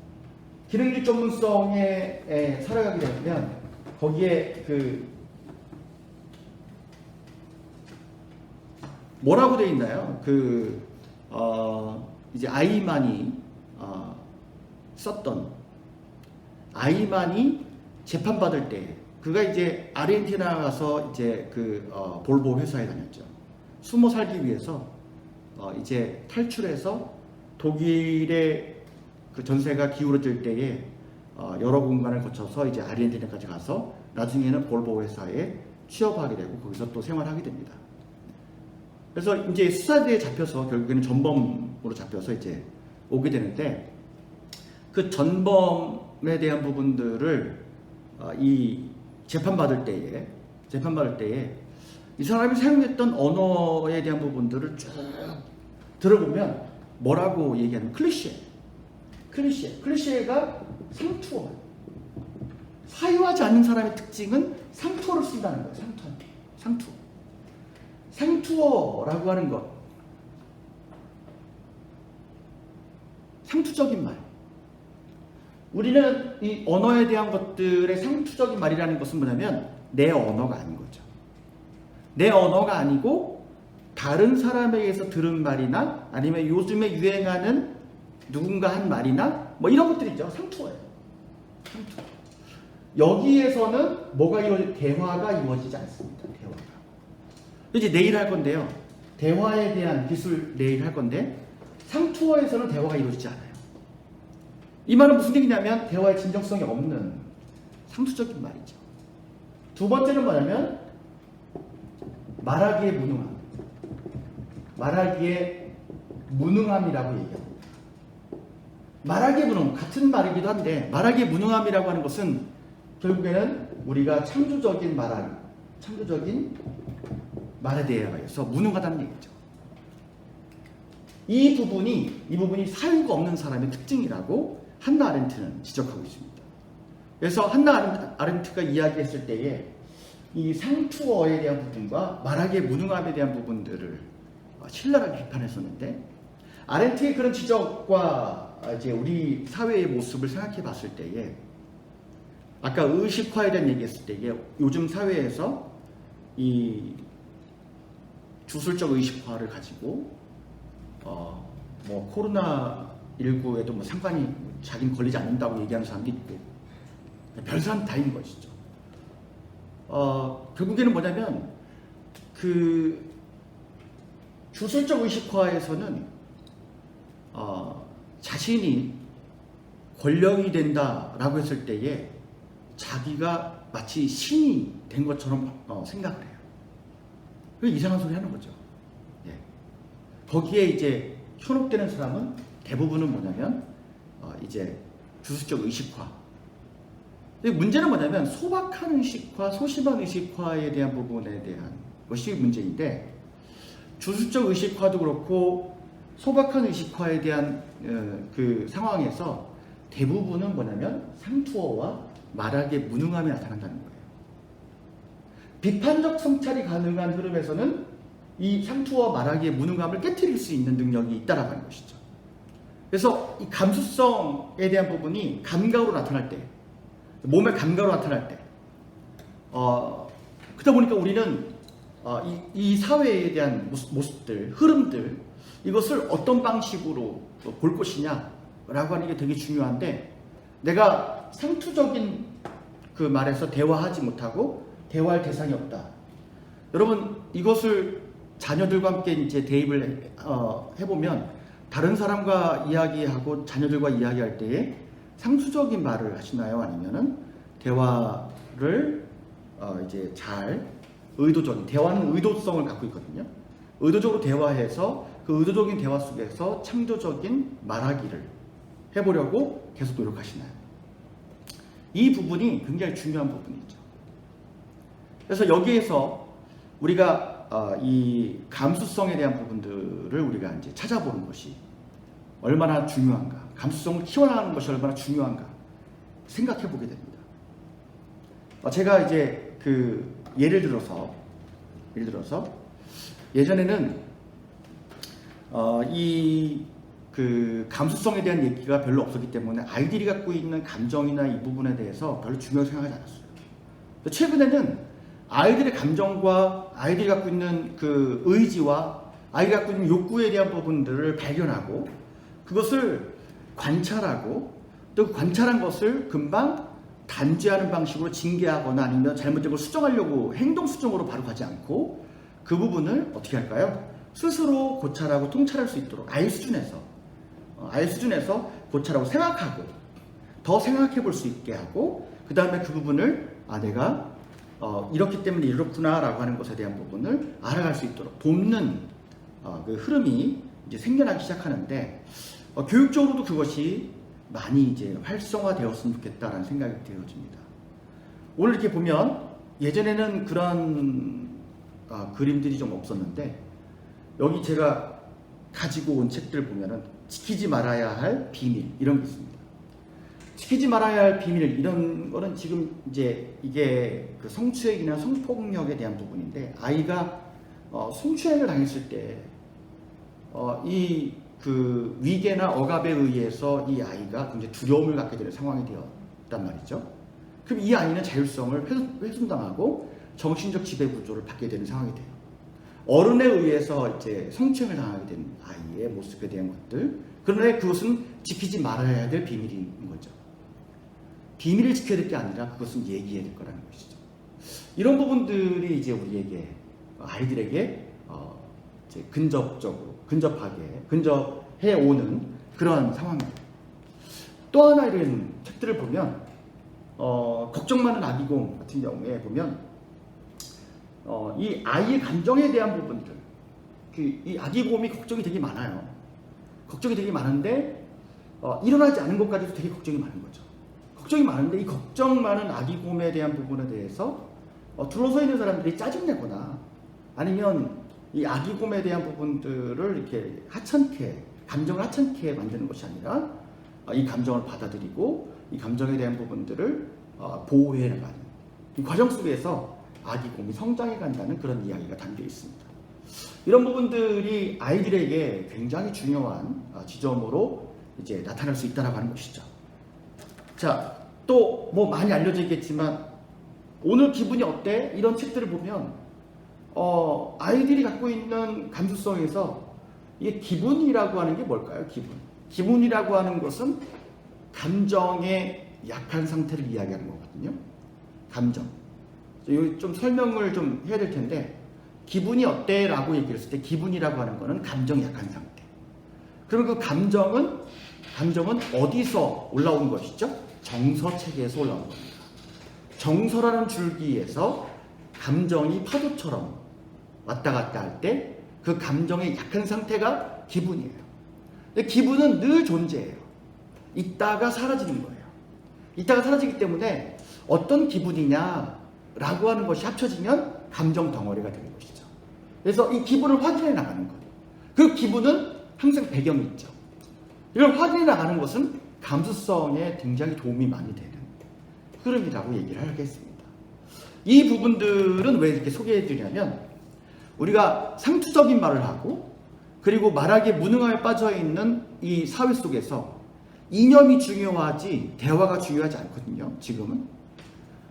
A: 기능적 전문성에 살아가게 되면 거기에 뭐라고 되어 있나요? 이제 아이만이 썼던, 아이만이 재판받을 때 그가 이제 아르헨티나 가서 이제 볼보 회사에 다녔죠. 숨어 살기 위해서 이제 탈출해서 독일의 그 전세가 기울어질 때에 여러 공간을 거쳐서 이제 아르헨티나까지 가서 나중에는 볼보 회사에 취업하게 되고 거기서 또 생활하게 됩니다. 그래서 이제 수사대에 잡혀서 결국에는 전범으로 잡혀서 이제 오게 되는데, 그 전범에 대한 부분들을 이 재판받을 때에 이 사람이 사용했던 언어에 대한 부분들을 쭉 들어보면 뭐라고 얘기하냐면 클리셰가 상투어. 사유하지 않는 사람의 특징은 상투어를 쓴다는 거예요. 상투어라고 하는 것, 상투적인 말. 우리는 이 언어에 대한 것들의 상투적인 말이라는 것은 뭐냐면 내 언어가 아닌 거죠. 내 언어가 아니고 다른 사람에게서 들은 말이나 아니면 요즘에 유행하는 누군가 한 말이나 뭐 이런 것들이죠. 상투어예요. 상투어. 여기에서는 대화가 이루어지지 않습니다. 대화가. 이제 내일 할 건데요. 대화에 대한 기술 내일 할 건데, 상투어에서는 대화가 이루어지지 않아요. 이 말은 무슨 얘기냐면 대화의 진정성이 없는 상투적인 말이죠. 두 번째는 뭐냐면 말하기의 무능함이라고 얘기합니다. 말하기의 무능, 같은 말이기도 한데 말하기의 무능함이라고 하는 것은 결국에는 우리가 창조적인 말에 대해서 무능하다는 얘기죠. 이 부분이 사유가 없는 사람의 특징이라고 한나 아렌트는 지적하고 있습니다. 그래서 한나 아렌트가 이야기했을 때에 이 상투어에 대한 부분과 말하기의 무능함에 대한 부분들을 신랄하게 비판했었는데, 아렌트의 그런 지적과 이제 우리 사회의 모습을 생각해 봤을 때에, 아까 의식화에 대한 얘기했을 때에 요즘 사회에서 이 주술적 의식화를 가지고 뭐 코로나19에도 뭐 상관이 자기는 걸리지 않는다고 얘기하는 사람도 있고 별사람 다 있는 것이죠. 결국에는 뭐냐면 그 주술적 의식화에서는 자신이 권력이 된다라고 했을 때에 자기가 마치 신이 된 것처럼 생각을 해요. 이상한 소리 하는 거죠. 예. 거기에 이제 현혹되는 사람은 대부분은 뭐냐면 이제 주술적 의식화. 근데 문제는 뭐냐면 소박한 의식화, 소심한 의식화에 대한 부분에 대한 것이 문제인데, 주술적 의식화도 그렇고 소박한 의식화에 대한 그 상황에서 대부분은 뭐냐면 상투어와 말하기의 무능함이 나타난다는 거예요. 비판적 성찰이 가능한 흐름에서는 이 상투어와 말하기의 무능함을 깨트릴 수 있는 능력이 있다라고 하는 것이죠. 그래서 이 감수성에 대한 부분이 감각으로 나타날 때, 몸의 감각으로 나타날 때, 그러다 보니까 우리는 이 사회에 대한 모습들, 흐름들, 이것을 어떤 방식으로 볼 것이냐라고 하는 게 되게 중요한데, 내가 상투적인 그 말에서 대화하지 못하고 대화할 대상이 없다. 여러분 이것을 자녀들과 함께 이제 대입을 해보면 다른 사람과 이야기하고 자녀들과 이야기할 때에 상수적인 말을 하시나요? 아니면은 대화를 이제 잘 의도적인 대화는 의도성을 갖고 있거든요. 의도적으로 대화해서 그 의도적인 대화 속에서 창조적인 말하기를 해보려고 계속 노력하시나요? 이 부분이 굉장히 중요한 부분이죠. 그래서 여기에서 우리가 이 감수성에 대한 부분들을 우리가 이제 찾아보는 것이 얼마나 중요한가, 감수성을 키워나가는 것이 얼마나 중요한가 생각해 보게 됩니다. 제가 이제 그 예를 들어서 예전에는 이 그 감수성에 대한 얘기가 별로 없었기 때문에 아이들이 갖고 있는 감정이나 이 부분에 대해서 별로 중요하게 생각하지 않았어요. 최근에는 아이들의 감정과 아이들이 갖고 있는 그 의지와 아이들이 갖고 있는 욕구에 대한 부분들을 발견하고 그것을 관찰하고 또 그 관찰한 것을 금방 단죄하는 방식으로 징계하거나 아니면 잘못된 걸 수정하려고 행동 수정으로 바로 가지 않고 그 부분을 어떻게 할까요? 스스로 고찰하고 통찰할 수 있도록 아이 수준에서 고찰하고 생각하고 더 생각해 볼 수 있게 하고 그 다음에 그 부분을 내가 이렇기 때문에 이렇구나 라고 하는 것에 대한 부분을 알아갈 수 있도록 돕는 그 흐름이 이제 생겨나기 시작하는데 교육적으로도 그것이 많이 이제 활성화되었으면 좋겠다라는 생각이 되어집니다. 오늘 이렇게 보면 예전에는 그런 그림들이 좀 없었는데 여기 제가 가지고 온 책들 보면은 지키지 말아야 할 비밀 이런 게 있습니다. 지키지 말아야 할 비밀 이런 거는 지금 이제 이게 그 성추행이나 성폭력에 대한 부분인데 아이가 성추행을 당했을 때 이 그 위계나 억압에 의해서 이 아이가 굉장히 두려움을 갖게 되는 상황이 되었단 말이죠. 그럼 이 아이는 자율성을 훼손당하고 정신적 지배 구조를 받게 되는 상황이 돼요. 어른에 의해서 이제 성추행을 당하게 된 아이의 모습에 대한 것들. 그런데 그것은 지키지 말아야 될 비밀인 거죠. 비밀을 지켜야 될 게 아니라 그것은 얘기해야 될 거라는 것이죠. 이런 부분들이 이제 우리에게 아이들에게 이제 근접해 오는 그런 상황입니다. 또 하나 이런 책들을 보면 걱정 많은 아기곰 같은 경우에 보면 이 아이의 감정에 대한 부분들, 이 아기곰이 걱정이 되게 많아요. 걱정이 되게 많은데 일어나지 않은 것까지도 되게 걱정이 많은 거죠. 걱정이 많은데 이 걱정 많은 아기곰에 대한 부분에 대해서 둘러서 있는 사람들이 짜증내거나 아니면 이 아기곰에 대한 부분들을 이렇게 감정을 하찮게 만드는 것이 아니라 이 감정을 받아들이고 이 감정에 대한 부분들을 보호해 나가는 이 과정 속에서 아기곰이 성장해 간다는 그런 이야기가 담겨 있습니다. 이런 부분들이 아이들에게 굉장히 중요한 지점으로 이제 나타날 수 있다라고 하는 것이죠. 자, 또 뭐 많이 알려져 있겠지만 오늘 기분이 어때? 이런 책들을 보면 아이들이 갖고 있는 감수성에서 이게 기분이라고 하는 게 뭘까요? 기분이라고 하는 것은 감정의 약한 상태를 이야기하는 거거든요. 감정. 여기 좀 설명을 좀 해야 될 텐데 기분이 어때? 라고 얘기했을 때 기분이라고 하는 거는 감정이 약한 상태. 그럼 그 감정은 어디서 올라오는 것이죠? 정서체계에서 올라오는 겁니다. 정서라는 줄기에서 감정이 파도처럼 왔다 갔다 할 때 그 감정의 약한 상태가 기분이에요. 근데 기분은 늘 존재해요. 있다가 사라지는 거예요. 있다가 사라지기 때문에 어떤 기분이냐라고 하는 것이 합쳐지면 감정 덩어리가 되는 것이죠. 그래서 이 기분을 확인해 나가는 거예요. 그 기분은 항상 배경이 있죠. 이걸 확인해 나가는 것은 감수성에 굉장히 도움이 많이 되는 흐름이라고 얘기를 하겠습니다. 이 부분들은 왜 이렇게 소개해 드리냐면 우리가 상투적인 말을 하고 그리고 말하기에 무능함에 빠져 있는 이 사회 속에서 이념이 중요하지 대화가 중요하지 않거든요. 지금은.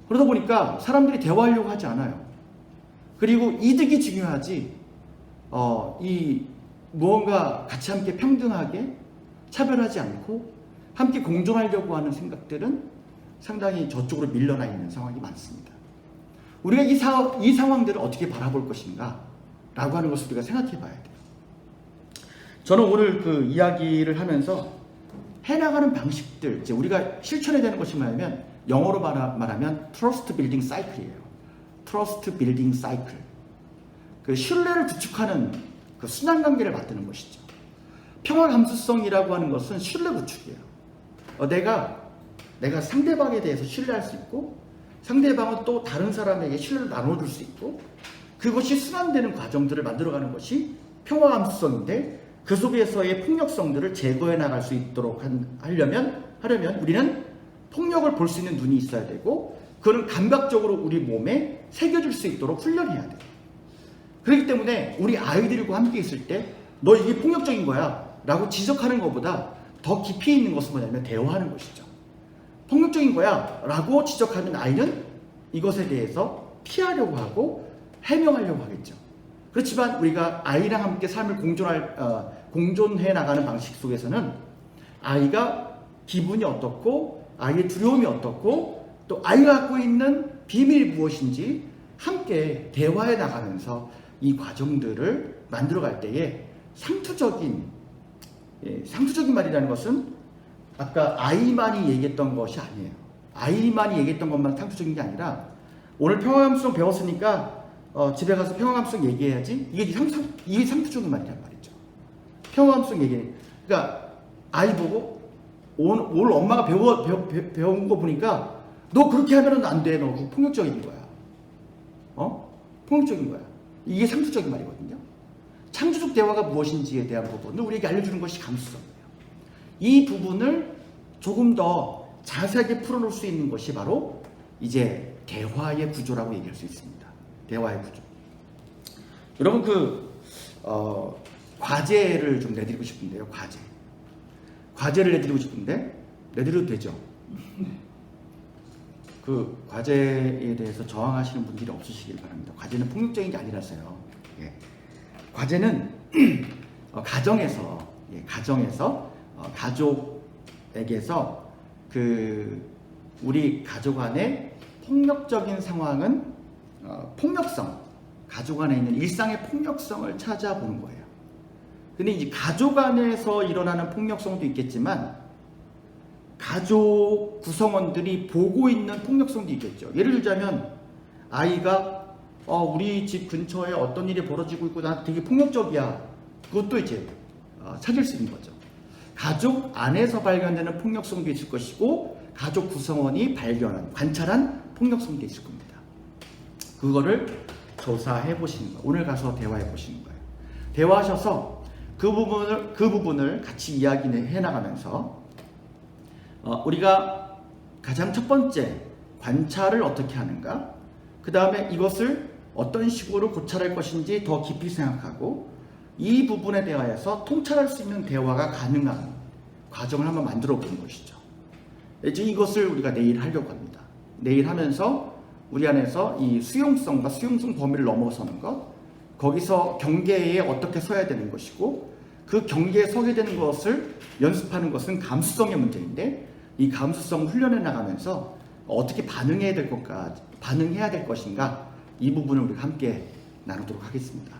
A: 그러다 보니까 사람들이 대화하려고 하지 않아요. 그리고 이득이 중요하지 이 무언가 같이 함께 평등하게 차별하지 않고 함께 공존하려고 하는 생각들은 상당히 저쪽으로 밀려나 있는 상황이 많습니다. 우리가 이 상황들을 어떻게 바라볼 것인가 라고 하는 것을 우리가 생각해 봐야 돼요. 저는 오늘 그 이야기를 하면서 해나가는 방식들, 이제 우리가 실천해야 되는 것이 뭐냐면 영어로 말하면 트러스트 빌딩 사이클이에요. 트러스트 빌딩 사이클. 그 신뢰를 구축하는 그 순환 관계를 만드는 것이죠. 평화 감수성이라고 하는 것은 신뢰 구축이에요. 내가 상대방에 대해서 신뢰할 수 있고 상대방은 또 다른 사람에게 신뢰를 나눠줄 수 있고 그것이 순환되는 과정들을 만들어가는 것이 평화 감수성인데 그 속에서의 폭력성들을 제거해 나갈 수 있도록 하려면 우리는 폭력을 볼 수 있는 눈이 있어야 되고 그는 감각적으로 우리 몸에 새겨질 수 있도록 훈련해야 돼요. 그렇기 때문에 우리 아이들과 함께 있을 때 너 이게 폭력적인 거야 라고 지적하는 것보다 더 깊이 있는 것은 뭐냐면 대화하는 것이죠. 폭력적인 거야 라고 지적하면 아이는 이것에 대해서 피하려고 하고 해명하려고 하겠죠. 그렇지만 우리가 아이랑 함께 삶을 공존해 나가는 방식 속에서는 아이가 기분이 어떻고 아이의 두려움이 어떻고 또 아이가 갖고 있는 비밀이 무엇인지 함께 대화해 나가면서 이 과정들을 만들어갈 때에 상투적인 말이라는 것은 아까 아이만이 얘기했던 것이 아니에요. 아이만이 얘기했던 것만 상투적인 게 아니라 오늘 평화감수성 배웠으니까 집에 가서 평화감수성 얘기해야지. 이게 상투적인 말이란 말이죠. 평화감수성 얘기. 그러니까 아이 보고 오늘 엄마가 배운 거 보니까 너 그렇게 하면은 안 돼. 너 폭력적인 거야. 폭력적인 거야. 이게 상투적인 말이거든요. 창조적 대화가 무엇인지에 대한 부분을 우리에게 알려주는 것이 감수성이에요. 이 부분을 조금 더 자세하게 풀어놓을 수 있는 것이 바로 이제 대화의 구조라고 얘기할 수 있습니다. 대화의 구조. 여러분 과제를 좀 내드리고 싶은데요. 과제를 내드리고 싶은데 내드려도 되죠? 그 과제에 대해서 저항하시는 분들이 없으시길 바랍니다. 과제는 폭력적인 게 아니라서요. 예. 과제는 가정에서 가족에게서 우리 가족 안에 폭력적인 상황은 폭력성, 가족 안에 있는 일상의 폭력성을 찾아보는 거예요. 근데 이제 가족 안에서 일어나는 폭력성도 있겠지만 가족 구성원들이 보고 있는 폭력성도 있겠죠. 예를 들자면 아이가 우리 집 근처에 어떤 일이 벌어지고 있고 나 되게 폭력적이야. 그것도 이제 찾을 수 있는 거죠. 가족 안에서 발견되는 폭력성도 있을 것이고 가족 구성원이 관찰한 폭력성도 있을 겁니다. 그거를 조사해 보시는 거예요. 오늘 가서 대화해 보시는 거예요. 대화하셔서 그 부분을 같이 이야기해 나가면서 우리가 가장 첫 번째 관찰을 어떻게 하는가, 그 다음에 이것을 어떤 식으로 고찰할 것인지 더 깊이 생각하고 이 부분에 대하여서 통찰할 수 있는 대화가 가능한 과정을 한번 만들어 보는 것이죠. 이제 이것을 우리가 내일 하려고 합니다. 내일 하면서 우리 안에서 이 수용성과 수용성 범위를 넘어서는 것, 거기서 경계에 어떻게 서야 되는 것이고 그 경계에 서게 되는 것을 연습하는 것은 감수성의 문제인데 이 감수성 훈련해 나가면서 어떻게 반응해야 될 것인가 이 부분을 우리가 함께 나누도록 하겠습니다.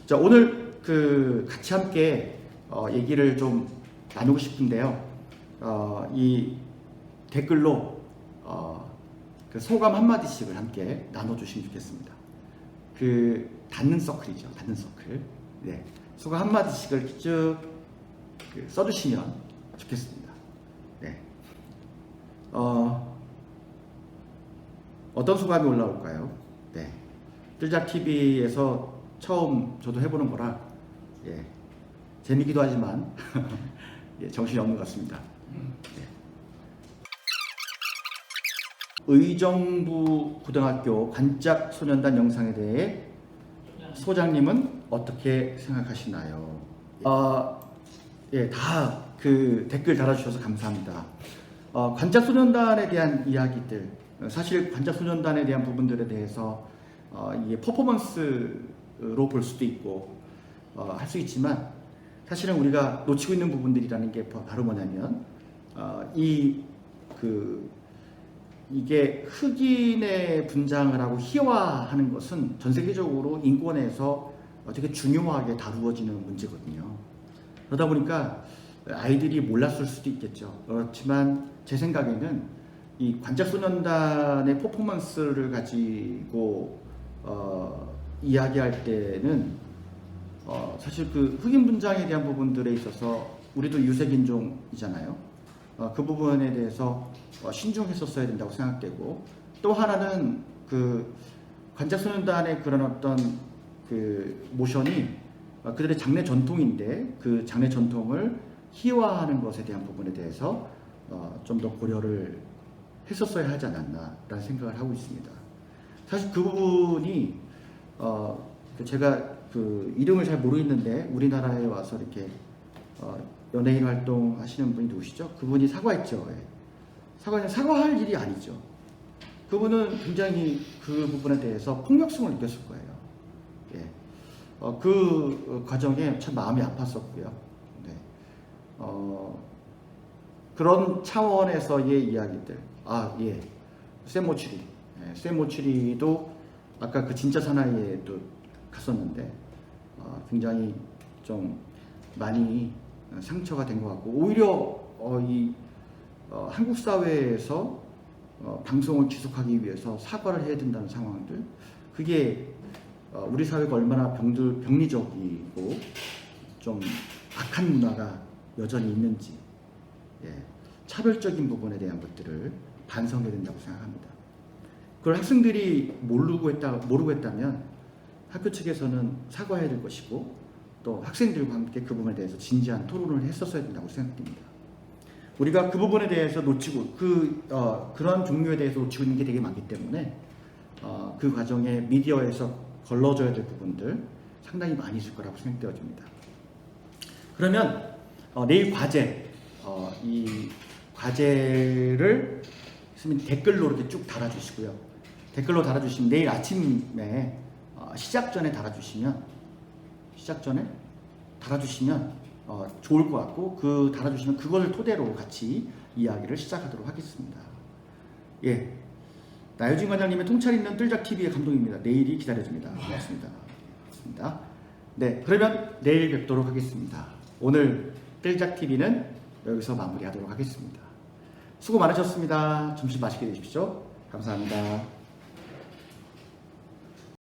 A: 자, 오늘 같이 함께 얘기를 좀 나누고 싶은데요. 이 댓글로 소감 한마디씩을 함께 나눠주시면 좋겠습니다. 닫는 서클이죠. 닫는 서클. 네. 소감 한마디씩을 쭉 써주시면 좋겠습니다. 네. 어떤 소감이 올라올까요? 네. 뜰자TV에서 처음 저도 해보는 거라, 재미기도 하지만, 정신이 없는 것 같습니다. 네. 의정부 고등학교 관짝소년단 영상에 대해 소장님은 어떻게 생각하시나요? 다 댓글 달아주셔서 감사합니다. 관짝소년단에 대한 이야기들, 사실 관짝소년단에 대한 부분들에 대해서 이게 퍼포먼스로 볼 수도 있고 할 수 있지만 사실은 우리가 놓치고 있는 부분들이라는 게 바로 뭐냐면 이게 흑인의 분장을 하고 희화하는 것은 전 세계적으로 인권에서 되게 중요하게 다루어지는 문제거든요. 그러다 보니까 아이들이 몰랐을 수도 있겠죠. 그렇지만 제 생각에는 이 관짝소년단의 퍼포먼스를 가지고 이야기할 때는 사실 그 흑인 분장에 대한 부분들에 있어서 우리도 유색인종이잖아요. 그 부분에 대해서 신중했었어야 된다고 생각되고, 또 하나는 그 관짝소년단의 그런 어떤 그 모션이 그들의 장례 전통인데 그 장례 전통을 희화하는 것에 대한 부분에 대해서 좀 더 고려를 했었어야 하지 않았나라는 생각을 하고 있습니다. 사실 그 부분이 제가 그 이름을 잘 모르겠는데 우리나라에 와서 이렇게 연예인 활동하시는 분이 누구시죠? 그분이 사과했죠. 예. 사과할 일이 아니죠. 그분은 굉장히 그 부분에 대해서 폭력성을 느꼈을 거예요. 예. 그 과정에 참 마음이 아팠었고요. 네. 그런 차원에서의 이야기들. 예. 세모치리. 예. 세모치리도 아까 그 진짜 사나이에도 갔었는데, 굉장히 좀 많이 상처가 된 것 같고, 오히려 한국 사회에서 방송을 지속하기 위해서 사과를 해야 된다는 상황들, 그게 우리 사회가 얼마나 병리적이고 좀 악한 문화가 여전히 있는지, 예, 차별적인 부분에 대한 것들을 반성해야 된다고 생각합니다. 그걸 학생들이 모르고 했다면 학교 측에서는 사과해야 될 것이고, 또 학생들과 함께 그 부분에 대해서 진지한 토론을 했었어야 된다고 생각됩니다. 우리가 그 부분에 대해서 놓치고 그런 종류에 대해서 놓치고 있는 게 되게 많기 때문에 그 과정에 미디어에서 걸러져야 될 부분들 상당히 많이 있을 거라고 생각되어집니다. 그러면 내일 과제, 이 과제를 댓글로 이렇게 쭉 달아주시고요. 댓글로 달아주시면 내일 아침에 시작 전에 달아주시면 좋을 것 같고, 그 달아주시면 그걸 토대로 같이 이야기를 시작하도록 하겠습니다. 예, 나효진 관장님의 통찰 있는 뜰작TV의 감동입니다. 내일이 기다려집니다. 고맙습니다. 네, 그러면 내일 뵙도록 하겠습니다. 오늘 뜰작TV는 여기서 마무리하도록 하겠습니다. 수고 많으셨습니다. 점심 맛있게 드십시오. 감사합니다.